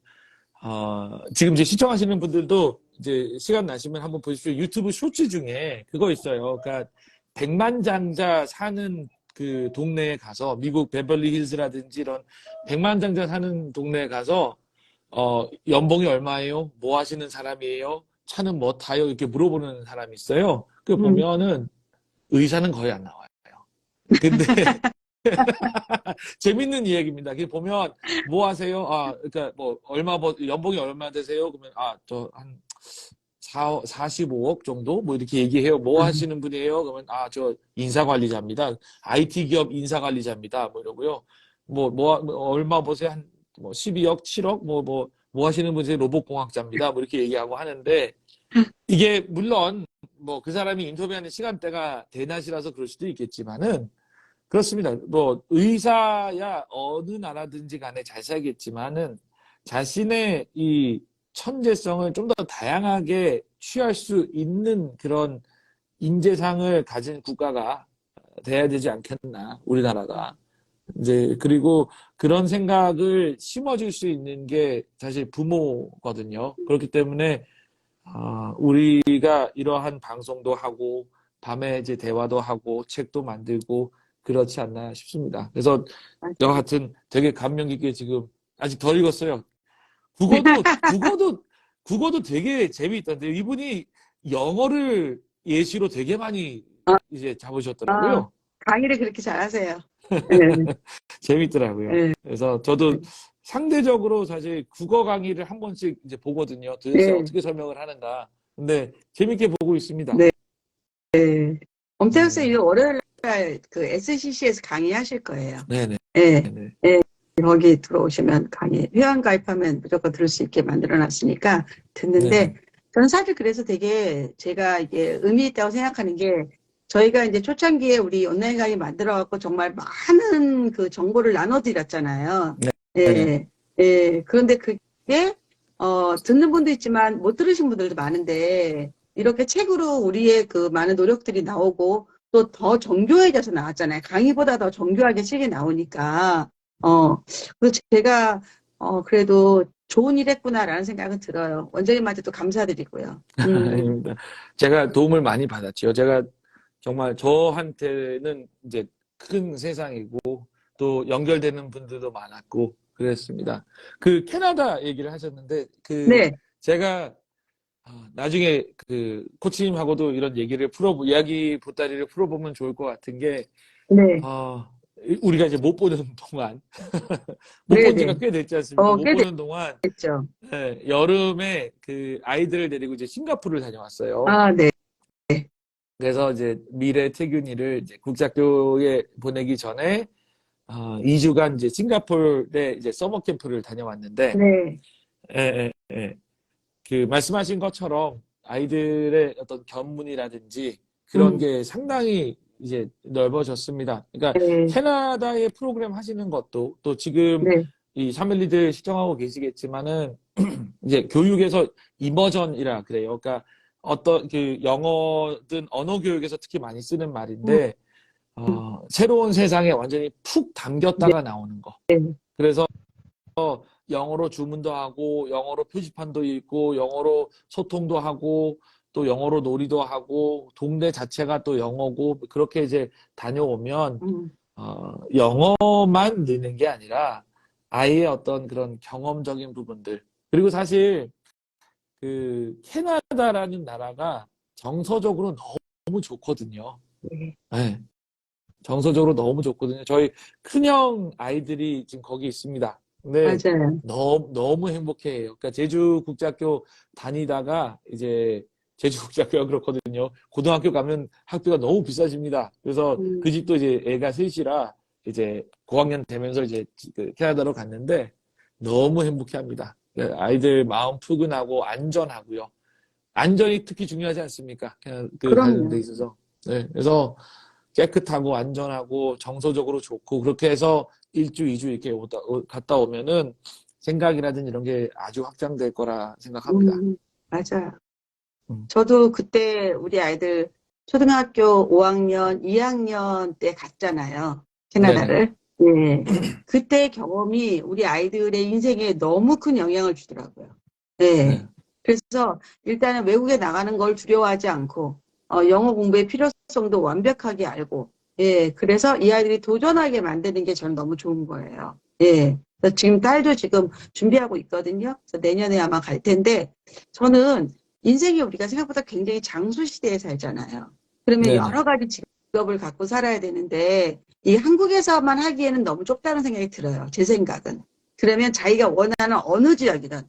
지금 이제 시청하시는 분들도 이제 시간 나시면 한번 보십시오. 유튜브 쇼츠 중에 그거 있어요. 그러니까 백만장자 사는 그 동네에 가서 미국 베벌리 hils라든지 이런 백만장자 사는 동네에 가서 연봉이 얼마예요? 뭐 하시는 사람이에요? 차는 뭐 타요? 이렇게 물어보는 사람이 있어요. 그 음, 보면은 의사는 거의 안 나와요. 근데 재밌는 이야기입니다. 그 보면 뭐 하세요? 그러니까 뭐 연봉이 얼마 되세요? 그러면 저 한 45억 정도? 뭐 이렇게 얘기해요. 뭐 하시는 분이에요? 그러면, 저 인사관리자입니다. IT 기업 인사관리자입니다. 뭐 이러고요. 얼마 보세요? 뭐 12억, 7억? 뭐 하시는 분이세요? 로봇공학자입니다. 뭐 이렇게 얘기하고 하는데, 이게 물론, 뭐 그 사람이 인터뷰하는 시간대가 대낮이라서 그럴 수도 있겠지만은, 그렇습니다. 뭐 의사야 어느 나라든지 간에 잘 살겠지만은 자신의 이 천재성을 좀 더 다양하게 취할 수 있는 그런 인재상을 가진 국가가 돼야 되지 않겠나, 우리나라가. 이제 그리고 그런 생각을 심어줄 수 있는 게 사실 부모거든요. 그렇기 때문에 우리가 이러한 방송도 하고 밤에 이제 대화도 하고 책도 만들고 그렇지 않나 싶습니다. 그래서 여하튼 되게 감명 깊게 지금 아직 덜 읽었어요. 국어도 되게 재미있던데 이분이 영어를 예시로 되게 많이 이제 잡으셨더라고요. 강의를 그렇게 잘하세요. 네. 재밌더라고요. 네. 그래서 저도 상대적으로 사실 국어 강의를 한 번씩 이제 보거든요. 도대체 네. 어떻게 설명을 하는가. 근데 재밌게 보고 있습니다. 네. 엄태영 선생님 월요일 날 그 SCC에서 강의하실 거예요. 네네. 네. 네네. 네. 거기 들어오시면 강의 회원 가입하면 무조건 들을 수 있게 만들어놨으니까 듣는데 네네. 저는 사실 그래서 되게 제가 이게 의미 있다고 생각하는 게 저희가 이제 초창기에 우리 온라인 강의 만들어갖고 정말 많은 그 정보를 나눠드렸잖아요. 네네. 그런데 그게 듣는 분도 있지만 못 들으신 분들도 많은데 이렇게 책으로 우리의 그 많은 노력들이 나오고 또 더 정교해져서 나왔잖아요. 강의보다 더 정교하게 책이 나오니까 그래서 제가 그래도 좋은 일 했구나라는 생각은 들어요. 원장님한테도 감사드리고요. 아닙니다. 제가 도움을 많이 받았죠. 제가 정말 저한테는 이제 큰 세상이고 또 연결되는 분들도 많았고 그랬습니다. 그 캐나다 얘기를 하셨는데 네. 제가 나중에 그 코치님하고도 이런 이야기 보따리를 풀어보면 좋을 것 같은 게 네. 우리가 이제 못 보는 동안 못 본 지가 꽤 됐지 않습니까? 못 꽤 보는 동안 됐죠. 여름에 그 아이들을 데리고 이제 싱가포르를 다녀왔어요. 네. 그래서 이제 미래 태균이를 이제 국제학교에 보내기 전에 2주간 이제 싱가포르에 이제 서머 캠프를 다녀왔는데 그 말씀하신 것처럼 아이들의 어떤 견문이라든지 그런 게 상당히 이제 넓어졌습니다. 그러니까 캐나다의 프로그램 하시는 것도 또 지금 이 사멜리들 시청하고 계시겠지만은 이제 교육에서 이머전이라 그래요. 그러니까 어떤 그 영어든 언어 교육에서 특히 많이 쓰는 말인데 새로운 세상에 완전히 푹 담겼다가 나오는 거. 그래서 영어로 주문도 하고 영어로 표지판도 읽고 영어로 소통도 하고 또 영어로 놀이도 하고 동네 자체가 또 영어고 그렇게 이제 다녀오면 영어만 느는 게 아니라 아이의 어떤 그런 경험적인 부분들 그리고 사실 그 캐나다라는 나라가 정서적으로 너무 좋거든요. 네. 정서적으로 너무 좋거든요. 저희 큰형 아이들이 지금 거기 있습니다. 근데 맞아요. 너무 행복해해요. 그러니까 제주국제학교 다니다가 이제 제주국제학교가 그렇거든요. 고등학교 가면 학비가 너무 비싸집니다. 그래서 그 집도 이제 애가 셋이라 이제 고학년 되면서 이제 그 캐나다로 갔는데 너무 행복해합니다. 아이들 마음 푸근하고 안전하고요. 안전이 특히 중요하지 않습니까? 그 가는 데 있어서. 네, 그래서 깨끗하고 안전하고 정서적으로 좋고 그렇게 해서 1주, 2주 이렇게 갔다 오면은 생각이라든지 이런 게 아주 확장될 거라 생각합니다. 맞아요. 저도 그때 우리 아이들 초등학교 5학년, 2학년 때 갔잖아요. 캐나다를. 네. 그때 경험이 우리 아이들의 인생에 너무 큰 영향을 주더라고요. 네. 그래서 일단은 외국에 나가는 걸 두려워하지 않고 영어 공부의 필요성도 완벽하게 알고 그래서 이 아이들이 도전하게 만드는 게 저는 너무 좋은 거예요. 그래서 지금 딸도 지금 준비하고 있거든요. 그래서 내년에 아마 갈 텐데 저는 인생이 우리가 생각보다 굉장히 장수 시대에 살잖아요. 그러면 여러 가지 직업을 갖고 살아야 되는데 이 한국에서만 하기에는 너무 좁다는 생각이 들어요. 제 생각은. 그러면 자기가 원하는 어느 지역이든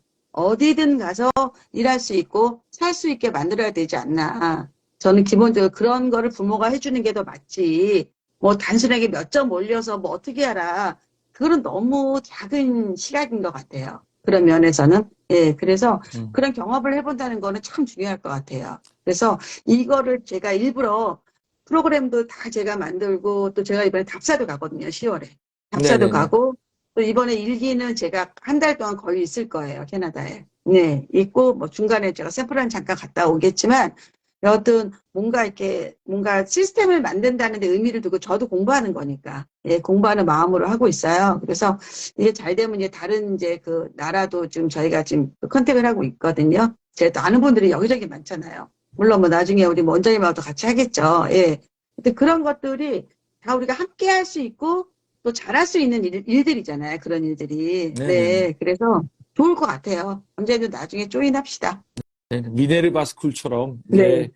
어디든 가서 일할 수 있고 살 수 있게 만들어야 되지 않나. 저는 기본적으로 그런 거를 부모가 해주는 게 더 맞지. 뭐 단순하게 몇 점 올려서 뭐 어떻게 하라. 그거는 너무 작은 시각인 것 같아요. 그런 면에서는. 예, 그래서 음. 그런 경험을 해본다는 거는 참 중요할 것 같아요. 그래서 이거를 제가 일부러 프로그램도 다 제가 만들고 또 제가 이번에 답사도 가거든요. 10월에. 답사도 네네네. 가고 또 이번에 일기는 제가 한 달 동안 거의 있을 거예요. 캐나다에. 네, 있고 뭐 중간에 제가 샘플은 잠깐 갔다 오겠지만 여하튼 뭔가 이렇게 뭔가 시스템을 만든다는 데 의미를 두고 저도 공부하는 거니까 예, 공부하는 마음으로 하고 있어요. 그래서 이게 잘 되면 이제 다른 이제 그 나라도 지금 저희가 지금 컨택을 하고 있거든요. 제가 또 아는 분들이 여기저기 많잖아요. 물론 뭐 나중에 우리 원장님하고도 같이 하겠죠. 예. 근데 그런 것들이 다 우리가 함께 할 수 있고 또 잘할 수 있는 일들이잖아요. 그런 일들이. 네네네. 네. 그래서 좋을 것 같아요. 언제든 나중에 조인합시다. 네, 미네르바 스쿨처럼 네.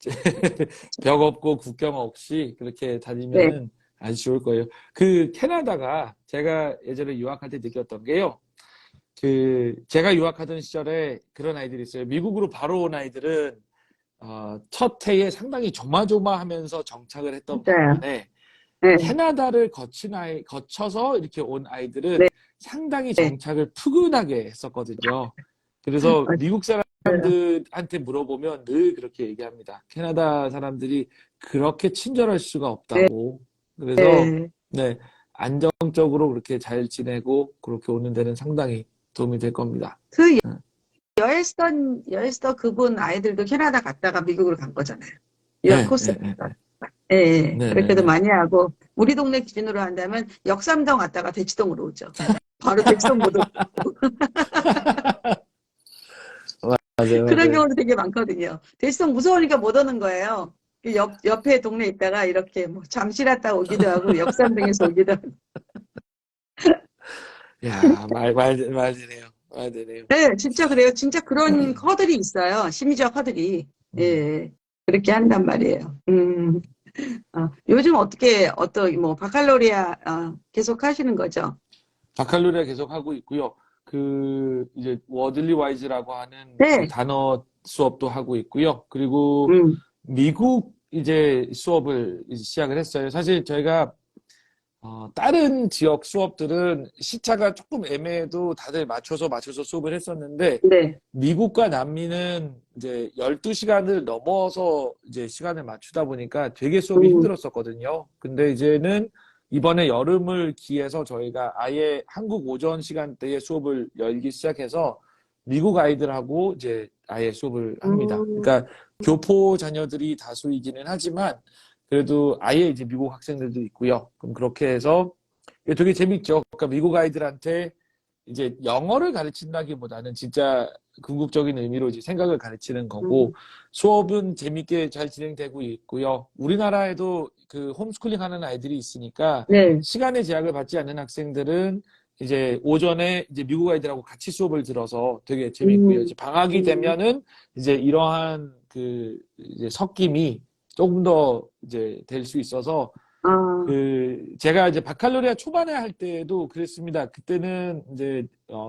이제 벽 없고 국경 없이 그렇게 네. 다니면은 아주 좋을 거예요. 그 캐나다가 제가 예전에 유학할 때 느꼈던 게요. 그 제가 유학하던 시절에 그런 아이들이 있어요. 미국으로 바로 온 아이들은 첫 해에 상당히 조마조마하면서 정착을 했던 진짜요. 반면에 네. 캐나다를 거쳐서 이렇게 온 아이들은 네. 상당히 네. 정착을 푸근하게 했었거든요. 그래서 미국 맞아요. 사람들한테 물어보면 늘 그렇게 얘기합니다. 캐나다 사람들이 그렇게 친절할 수가 네. 없다고. 그래서 네. 네, 안정적으로 그렇게 잘 지내고 그렇게 오는 데는 상당히 도움이 될 겁니다. 그 응. 여에스터 그분 아이들도 캐나다 갔다가 미국으로 간 거잖아요. 유학 네, 코스. 네, 네, 예, 예. 네, 네, 그렇게도 네. 많이 하고, 우리 동네 기준으로 한다면 역삼동 갔다가 대치동으로 오죠. 바로 대치동 못 오고. 맞아요, 그런 맞아요. 경우도 되게 많거든요. 대치동 무서우니까 못 오는 거예요. 그 옆에 동네 있다가 이렇게 뭐 잠실 갔다 오기도 하고, 역삼동에서 오기도 하고. 야, 말 되네요. 말 되네요. 네, 진짜 그래요. 진짜 그런 허들이 있어요. 심리적 허들이. 예, 음. 예. 그렇게 한단 말이에요. 요즘 뭐, 바칼로리아, 계속 하시는 거죠? 바칼로레 계속 하고 있고요. 그 이제 워들리 와이즈라고 하는 그 네. 단어 수업도 하고 있고요. 그리고 음, 미국 이제 수업을 이제 시작을 했어요. 사실 저희가 다른 지역 수업들은 시차가 조금 애매해도 다들 맞춰서 수업을 했었는데 네. 미국과 남미는 이제 12시간을 넘어서 이제 시간을 맞추다 보니까 되게 수업이 음, 힘들었었거든요. 근데 이제는 이번에 여름을 기해서 저희가 아예 한국 오전 시간대에 수업을 열기 시작해서 미국 아이들하고 이제 아예 수업을 합니다. 음, 그러니까 교포 자녀들이 다수이기는 하지만 그래도 아예 이제 미국 학생들도 있고요. 그럼 그렇게 해서 이게 되게 재밌죠. 그러니까 미국 아이들한테 이제 영어를 가르친다기보다는 진짜 궁극적인 의미로 이제 생각을 가르치는 거고 음, 수업은 재밌게 잘 진행되고 있고요. 우리나라에도 그 홈스쿨링 하는 아이들이 있으니까 네. 시간의 제약을 받지 않는 학생들은 이제 오전에 이제 미국 아이들하고 같이 수업을 들어서 되게 재밌고요. 음, 이제 방학이 음, 되면은 이제 이러한 그 이제 섞임이 조금 더 이제 될 수 있어서 아, 그 제가 이제 바칼로레아 초반에 할 때도 그랬습니다. 그때는 이제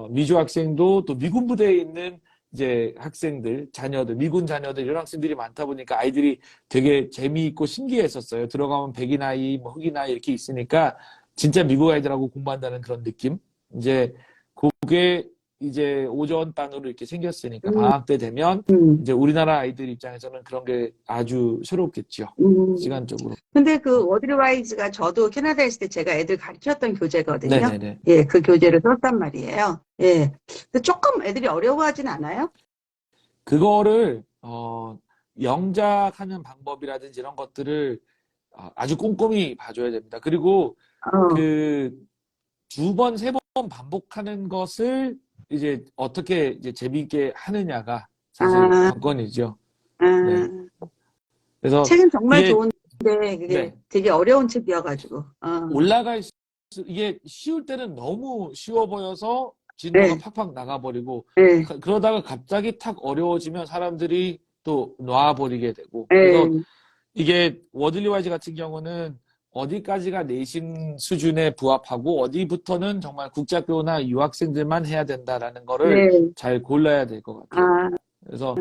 미주 학생도 또 미군 부대에 있는 이제 학생들, 자녀들, 미군 자녀들 이런 학생들이 많다 보니까 아이들이 되게 재미있고 신기했었어요. 들어가면 백인 아이, 뭐 흑인 아이 이렇게 있으니까 진짜 미국 아이들하고 공부한다는 그런 느낌. 이제 그게 이제 오전반으로 이렇게 생겼으니까 음, 방학 때 되면 음, 이제 우리나라 아이들 입장에서는 그런 게 아주 새롭겠죠. 음. 시간적으로. 근데 그 워드와이즈가 저도 캐나다에 있을 때 제가 애들 가르쳤던 교재거든요. 네네네. 예, 그 교재를 썼단 말이에요. 예. 근데 조금 애들이 어려워하진 않아요? 그거를 영작하는 방법이라든지 이런 것들을 아주 꼼꼼히 봐줘야 됩니다. 그리고 어, 그 두 번, 세 번 반복하는 것을 이제 어떻게 이제 재미있게 하느냐가 사실 아, 관건이죠. 네. 아. 그래서 책은 정말 이게 좋은데 그게 네. 되게 어려운 책이어가지고. 올라갈 이게 쉬울 때는 너무 쉬워 보여서 진도가 네, 팍팍 나가버리고 네, 그러다가 갑자기 탁 어려워지면 사람들이 또 놔버리게 되고 그래서 네. 이게 워들리 와이즈 같은 경우는 어디까지가 내신 수준에 부합하고 어디부터는 정말 국제학교나 유학생들만 해야 된다라는 거를 네. 잘 골라야 될 것 같아요. 아, 그래서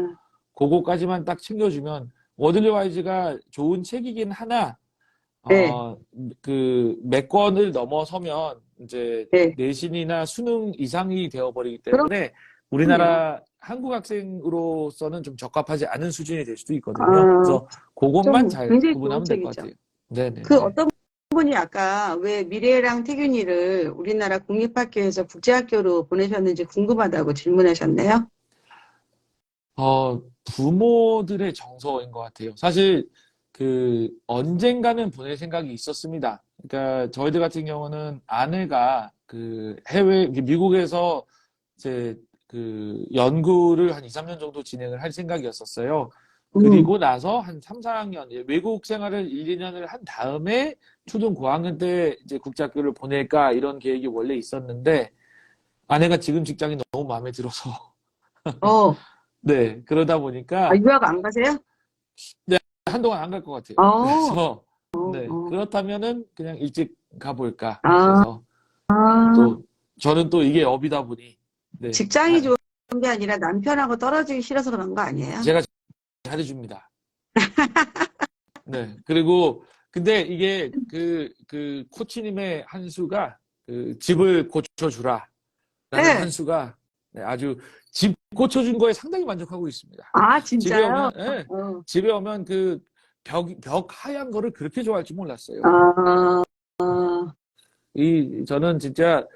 그거까지만 딱 챙겨주면 워들리 와이즈가 좋은 책이긴 하나 네, 그 몇 권을 넘어서면 이제 네. 내신이나 수능 이상이 되어버리기 그럼요. 때문에 우리나라 한국 학생으로서는 좀 적합하지 않은 수준이 될 수도 있거든요. 아, 그래서 그것만 좀 잘 굉장히 좋은 구분하면 될 것 책이죠. 같아요. 그 네네네. 어떤 분이 아까 왜 미래랑 태균이를 우리나라 국립학교에서 국제학교로 보내셨는지 궁금하다고 질문하셨네요. 부모들의 정서인 것 같아요. 사실 그 언젠가는 보낼 생각이 있었습니다. 그러니까 저희들 같은 경우는 아내가 그 해외 미국에서 이제 그 연구를 한 2, 3년 정도 진행을 할 생각이었었어요. 음, 그리고 나서 한 3, 4학년 외국 생활을 1, 2년을 한 다음에 초등 고학년 때 이제 국제학교를 보낼까 이런 계획이 원래 있었는데 아내가 지금 직장이 너무 마음에 들어서 어, 네, 그러다 아, 보니까 유학 안 가세요? 네, 한동안 안 갈 것 같아요. 어, 그래서 네, 어, 그렇다면은 그냥 일찍 가볼까. 아, 그래서 아, 또 저는 또 이게 업이다 보니 네, 직장이 좋은 게 아니라 남편하고 떨어지기 싫어서 그런 거 아니에요? 제가 잘해줍니다. 네, 그리고 근데 이게 그 코치님의 한 수가 그 집을 고쳐주라라는 한 네. 수가 네, 아주 집 고쳐준 거에 상당히 만족하고 있습니다. 아, 집에 진짜요? 오면 예, 어, 집에 오면 그 벽 하얀 거를 그렇게 좋아할 줄 몰랐어요. 아, 저는 진짜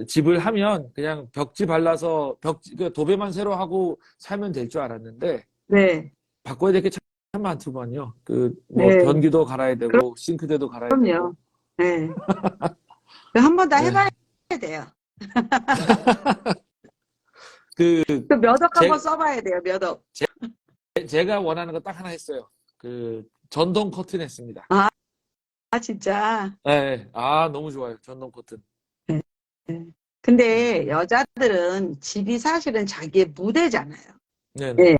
집을 하면 그냥 벽지 발라서 그 도배만 새로 하고 살면 될 줄 알았는데 네, 바꿔야 될 게 참 많더만요. 그 뭐 네, 변기도 갈아야 되고 싱크대도 갈아야 그럼요. 되고. 네. 한 번 다 네. 해봐야 돼요. 그 그 몇 억 한번 제, 써봐야 돼요, 몇 억. 제가 원하는 거 딱 하나 했어요. 그 전동 커튼 했습니다. 아, 진짜. 네. 아, 너무 좋아요. 전동 커튼. 네. 네. 네. 근데 여자들은 집이 사실은 자기의 무대잖아요. 네네. 예.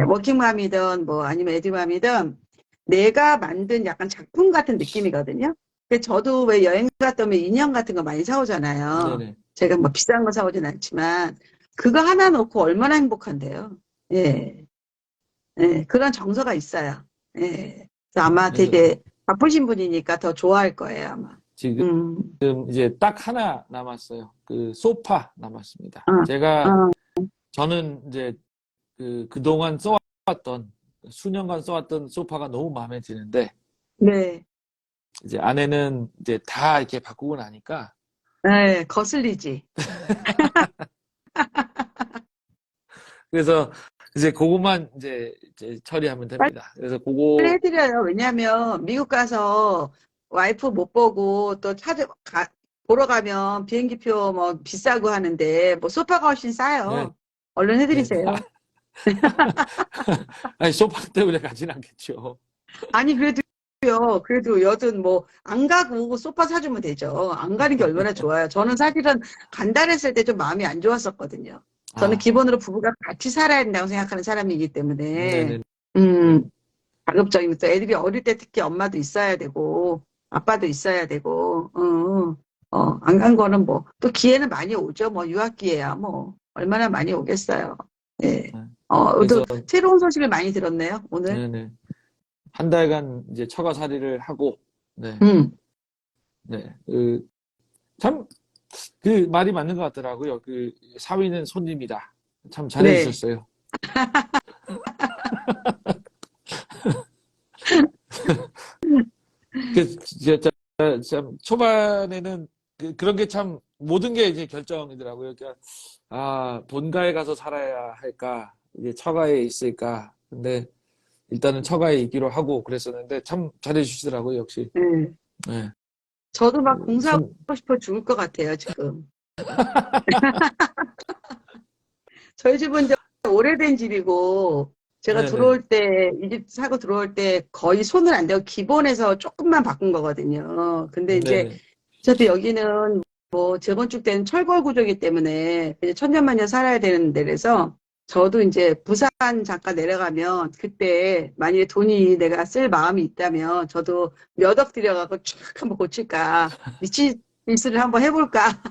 워킹맘이든 뭐 아니면 에듀맘이든 내가 만든 약간 작품 같은 느낌이거든요. 근데 저도 왜 여행 갔다 오면 인형 같은 거 많이 사오잖아요. 네네. 제가 뭐 비싼 거 사오진 않지만 그거 하나 놓고 얼마나 행복한데요. 예. 예. 그런 정서가 있어요. 예. 그래서 아마 그래서 되게 바쁘신 분이니까 더 좋아할 거예요, 아마. 지금 음. 이제 딱 하나 남았어요. 그 소파 남았습니다. 어, 어, 저는 이제 그동안 써왔던, 수년간 써왔던 소파가 너무 마음에 드는데, 네. 이제 아내는 이제 다 이렇게 바꾸고 나니까, 네, 거슬리지. 그래서 이제 그것만 이제 처리하면 됩니다. 그래서 빨리 그거, 해드려요. 왜냐하면 미국 가서 와이프 못 보고 또 보러 가면 비행기표 뭐 비싸고 하는데 뭐 소파가 훨씬 네, 싸요. 얼른 네. 해드리세요. 아니, 소파 때문에 가진 않겠죠. 아니 그래도 여든 뭐 안 가고 소파 사주면 되죠. 안 가는 게 얼마나 좋아요. 저는 사실은 간다랬을 때 좀 마음이 안 좋았었거든요. 저는 아, 기본으로 부부가 같이 살아야 된다고 생각하는 사람이기 때문에 네네. 음. 가급적이면 또 애들이 어릴 때 특히 엄마도 있어야 되고, 아빠도 있어야 되고, 안 간 거는 뭐, 또 기회는 많이 오죠. 뭐, 유학 기회야, 뭐, 얼마나 많이 오겠어요. 예. 또 그래서, 새로운 소식을 많이 들었네요, 오늘. 네네. 한 달간 이제 처가살이를 하고, 네, 음, 네. 참, 그 말이 맞는 것 같더라고요. 그 사위는 손님이다. 참 네. 잘해주셨어요. 참 초반에는 그런 게 참 모든 게 이제 결정이더라고요. 그러니까 본가에 가서 살아야 할까, 이제 처가에 있을까. 근데 일단은 처가에 있기로 하고 그랬었는데 참 잘해주시더라고요, 역시. 네. 네. 저도 막 공사하고 손, 싶어 죽을 것 같아요, 지금. 저희 집은 이제 오래된 집이고, 제가 네네. 들어올 때, 이 집 사고 들어올 때 거의 손을 안 대고 기본에서 조금만 바꾼 거거든요. 근데 이제 네네. 저도 여기는 뭐 재건축된 철거 구조이기 때문에 그냥 천년만년 살아야 되는 데라서 저도 이제 부산 잠깐 내려가면 그때 만약에 돈이 내가 쓸 마음이 있다면 저도 몇 억 들여가고 쫙 한번 고칠까. 미친 미스를 한번 해볼까.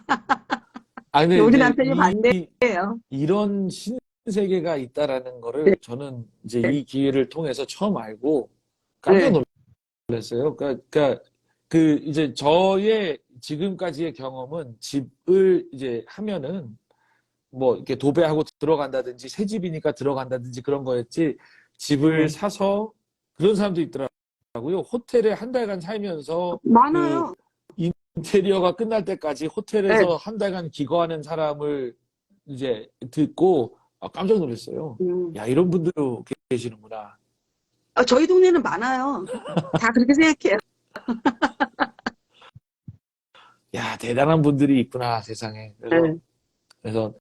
아, 근데 우리 이제 남편이 반대해요. 이런 신세계가 있다라는 네, 거를 저는 이제 네, 이 기회를 통해서 처음 알고 깜짝 네. 놀랐어요. 그러니까 그 이제 저의 지금까지의 경험은 집을 이제 하면은 뭐 이렇게 도배하고 들어간다든지 새 집이니까 들어간다든지 그런 거였지 집을 네. 사서 그런 사람도 있더라고요. 호텔에 한 달간 살면서 그 많아요. 인테리어가 끝날 때까지 네. 호텔에서 한 달간 기거하는 사람을 이제 듣고 깜짝 놀랐어요. 음. 야, 이런 분들도 계시는구나. 저희 동네는 많아요. 다 그렇게 생각해요. 야, 대단한 분들이 있구나, 세상에. 네. 그래서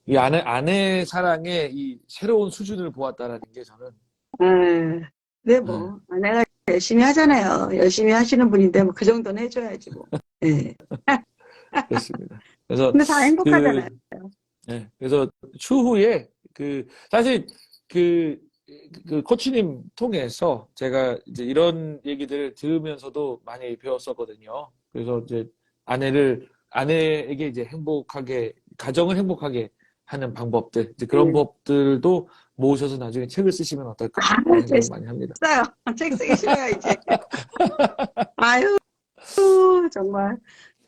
이 아내 사랑의 이 새로운 수준을 보았다라는 게 저는, 네. 네, 예, 뭐. 내가 열심히 하잖아요. 열심히 하시는 분인데, 뭐, 그 정도는 해줘야지, 뭐. 네. 그렇습니다. 그래서 근데 다 행복하잖아요. 그, 그래서 추후에 사실 그, 그 코치님 통해서 제가 이제 이런 얘기들을 들으면서도 많이 배웠었거든요. 그래서 이제 아내에게 이제 행복하게, 가정을 행복하게 하는 방법들, 이제 그런 네. 법들도 모으셔서 나중에 책을 쓰시면 어떨까? 아, 그런 생각을 많이 합니다. 됐어요. 책 쓰기 싫어요, 이제. 아유, 정말.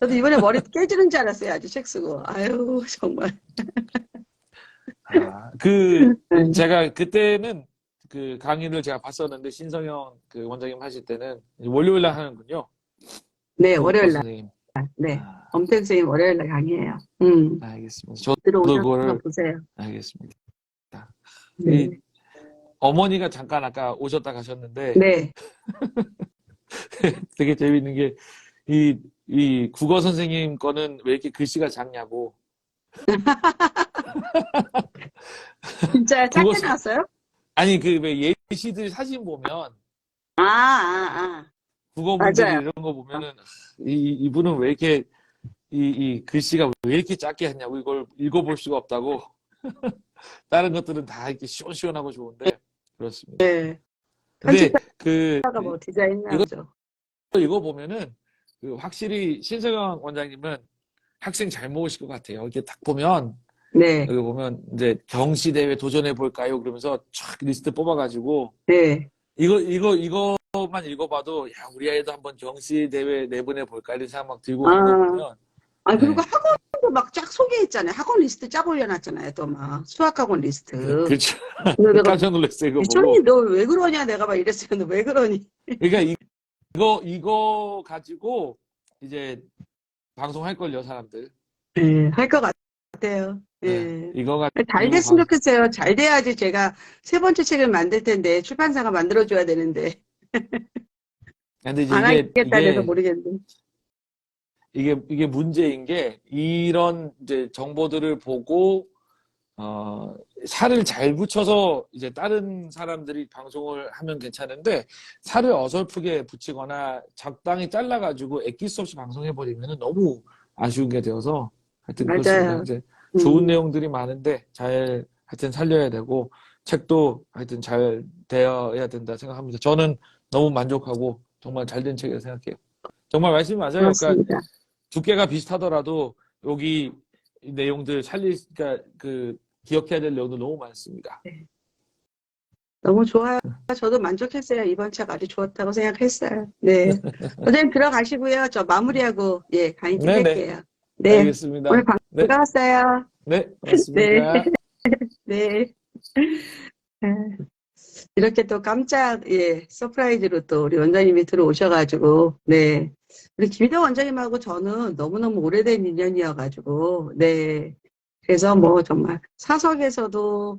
저도 이번에 머리 깨지는 줄 알았어요. 아주 책 쓰고. 아유, 정말. 네. 제가 그때는 그 강의를 제가 봤었는데, 신성영 그 원장님 하실 때는 월요일 날 하는군요. 네, 국어 월요일 날. 선생님. 네. 아, 엄태 선생님 월요일 날 강의해요. 알겠습니다. 저도 들어오셔서 그거를, 보세요. 알겠습니다. 이 네. 어머니가 잠깐 아까 오셨다 가셨는데, 네. 되게 재밌는 게, 이 국어 선생님 거는 왜 이렇게 글씨가 작냐고. 진짜 국어, 작게 나왔어요? 아니, 그 왜 예시들 사진 보면, 아. 국어 문제집 맞아요. 이런 거 보면은, 이분은 왜 이렇게, 이 글씨가 왜 이렇게 작게 했냐고, 이걸 읽어볼 수가 없다고. 다른 것들은 다 이렇게 시원시원하고 좋은데, 그렇습니다. 네. 근데 그, 편집자가 뭐 디자인이나 이거 보죠. 읽어보면은, 그 확실히 신성영 원장님은 학생 잘 모으실 것 같아요. 이렇게 딱 보면, 네. 여기 보면 이제 경시대회 도전해 볼까요? 그러면서 촥 리스트 뽑아가지고, 네. 이거만 읽어봐도, 야, 우리 아이도 한번 경시대회 내보내 볼까? 이런 생각 막 들고 가는 거 아, 보면, 그리고 네. 학원도 막 쫙 소개했잖아요. 학원 리스트 쫙 올려놨잖아요. 또 막 수학학원 리스트. 그렇죠. 그래서 내가 깜짝 놀랐어요, 이거 미쳤니? 보고. 너 왜 그러냐? 내가 막 이랬어요. 너 왜 그러니? 그러니까 이거 가지고 이제 방송할걸요, 사람들. 네, 할 것 같아요. 네. 예. 이거 잘 가지고 됐으면 좋겠어요. 잘 돼야지 제가 세 번째 책을 만들 텐데 출판사가 만들어줘야 되는데 근데 이제 안 하겠다 그래서 모르겠는데. 이게 문제인 게 이런 이제 정보들을 보고 살을 잘 붙여서 이제 다른 사람들이 방송을 하면 괜찮은데 살을 어설프게 붙이거나 적당히 잘라가지고 엑기스 없이 방송해버리면 너무 아쉬운 게 되어서 하여튼 그렇습니다. 맞아요. 이제 좋은 음, 내용들이 많은데 잘 하여튼 살려야 되고 책도 하여튼 잘 되어야 된다 생각합니다. 저는 너무 만족하고 정말 잘 된 책이라고 생각해요. 정말 말씀이 맞아요. 그러니까 그렇습니다. 두께가 비슷하더라도 여기 이 내용들 그러니까 그 기억해야 될 내용도 너무 많습니다. 너무 좋아요. 저도 만족했어요. 이번 책 아주 좋았다고 생각했어요. 네. 선생님 들어가시고요. 저 마무리하고 예, 강의 네네, 끝낼게요. 네. 오늘 알겠습니다. 네, 반가웠어요. 네, 네. 고맙습니다. 네. 이렇게 또 깜짝, 예, 서프라이즈로 또 우리 원장님이 들어오셔가지고, 네. 우리 김희덕 원장님하고 저는 너무너무 오래된 인연이어가지고, 네. 그래서 뭐 정말 사석에서도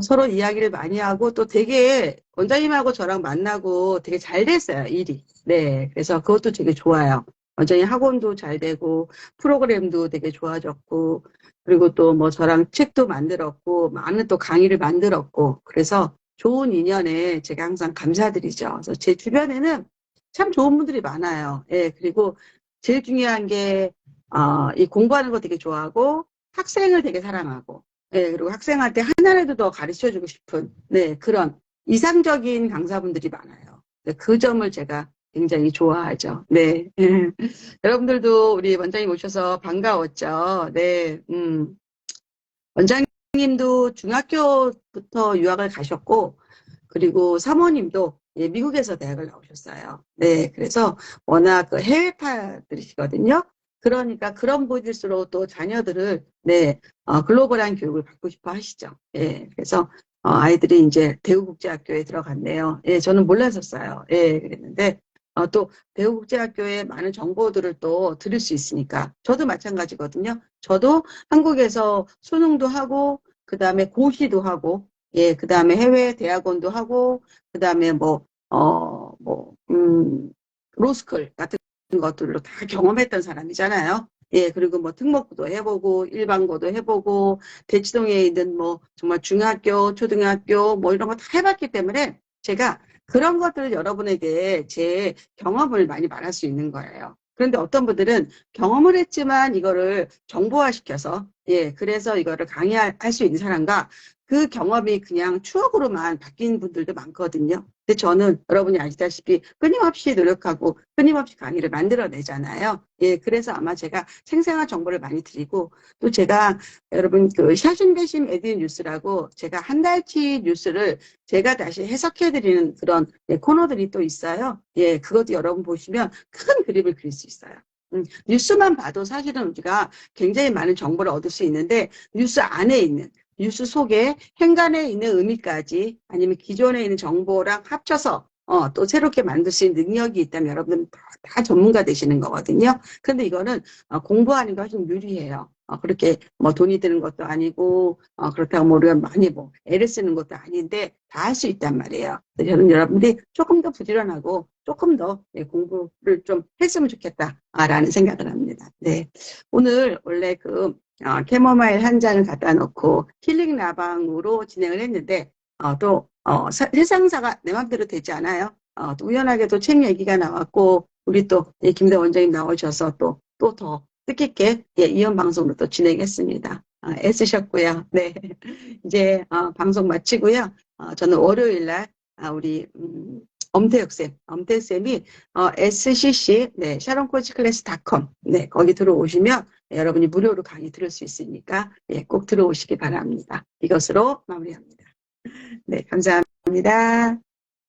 서로 이야기를 많이 하고 또 되게 원장님하고 저랑 만나고 되게 잘 됐어요, 일이. 네. 그래서 그것도 되게 좋아요. 원장님 학원도 잘 되고, 프로그램도 되게 좋아졌고, 그리고 또 뭐 저랑 책도 만들었고, 많은 또 강의를 만들었고, 그래서 좋은 인연에 제가 항상 감사드리죠. 그래서 제 주변에는 참 좋은 분들이 많아요. 예, 그리고 제일 중요한 게, 이 공부하는 거 되게 좋아하고, 학생을 되게 사랑하고, 예, 그리고 학생한테 하나라도 더 가르쳐 주고 싶은, 네, 그런 이상적인 강사분들이 많아요. 네, 그 점을 제가 굉장히 좋아하죠. 네. 여러분들도 우리 원장님 오셔서 반가웠죠. 네, 원장님도 중학교부터 유학을 가셨고, 그리고 사모님도 예, 미국에서 대학을 나오셨어요. 네, 그래서 워낙 그 해외파들이시거든요. 그러니까 그런 분일수록 또 자녀들을 네, 글로벌한 교육을 받고 싶어 하시죠. 예, 그래서 아이들이 이제 대우국제학교에 들어갔네요. 예, 저는 몰랐었어요. 예, 그랬는데 또 대우국제학교의 많은 정보들을 또 들을 수 있으니까 저도 마찬가지거든요. 저도 한국에서 수능도 하고 그 다음에 고시도 하고 예, 그 다음에 해외 대학원도 하고 그 다음에 로스쿨 같은 것들로 다 경험했던 사람이잖아요. 예, 그리고 뭐 특목고도 해보고, 일반고도 해보고, 대치동에 있는 뭐 정말 중학교, 초등학교 뭐 이런 거 다 해봤기 때문에 제가 그런 것들을 여러분에게 제 경험을 많이 말할 수 있는 거예요. 그런데 어떤 분들은 경험을 했지만 이거를 정보화시켜서, 예, 그래서 이거를 강의할 수 있는 사람과 그 경험이 그냥 추억으로만 바뀐 분들도 많거든요. 근데 저는 여러분이 아시다시피 끊임없이 노력하고 끊임없이 강의를 만들어내잖아요. 예, 그래서 아마 제가 생생한 정보를 많이 드리고 또 제가 여러분 그 샤신배심 에듀 뉴스라고 제가 한 달치 뉴스를 제가 다시 해석해드리는 그런 예, 코너들이 또 있어요. 예, 그것도 여러분 보시면 큰 그림을 그릴 수 있어요. 뉴스만 봐도 사실은 우리가 굉장히 많은 정보를 얻을 수 있는데 뉴스 안에 있는 뉴스 속에 행간에 있는 의미까지 아니면 기존에 있는 정보랑 합쳐서 또 새롭게 만들 수 있는 능력이 있다면 여러분은 다 전문가 되시는 거거든요. 근데 이거는 공부하는 게 훨씬 유리해요. 그렇게 뭐 돈이 드는 것도 아니고 그렇다고 뭐 우리가 많이 뭐 애를 쓰는 것도 아닌데 다 할 수 있단 말이에요. 저는 여러분들이 조금 더 부지런하고 조금 더 공부를 좀 했으면 좋겠다라는 생각을 합니다. 네, 오늘 원래 그 캐모마일 한 잔을 갖다 놓고 힐링 라방으로 진행을 했는데 세상사가 내 맘대로 되지 않아요. 또 우연하게도 책 얘기가 나왔고 우리 또 김대 원장님 나오셔서 또 더 뜻깊게 이연 방송으로 또 진행했습니다. 애쓰셨고요. 네, 이제 방송 마치고요. 저는 월요일 날 우리 엄태혁 쌤이 SCC 네, 샤론코치클래스.com 네, 거기 들어오시면 여러분이 무료로 강의 들을 수 있으니까 예, 꼭 들어오시기 바랍니다. 이것으로 마무리합니다. 네, 감사합니다.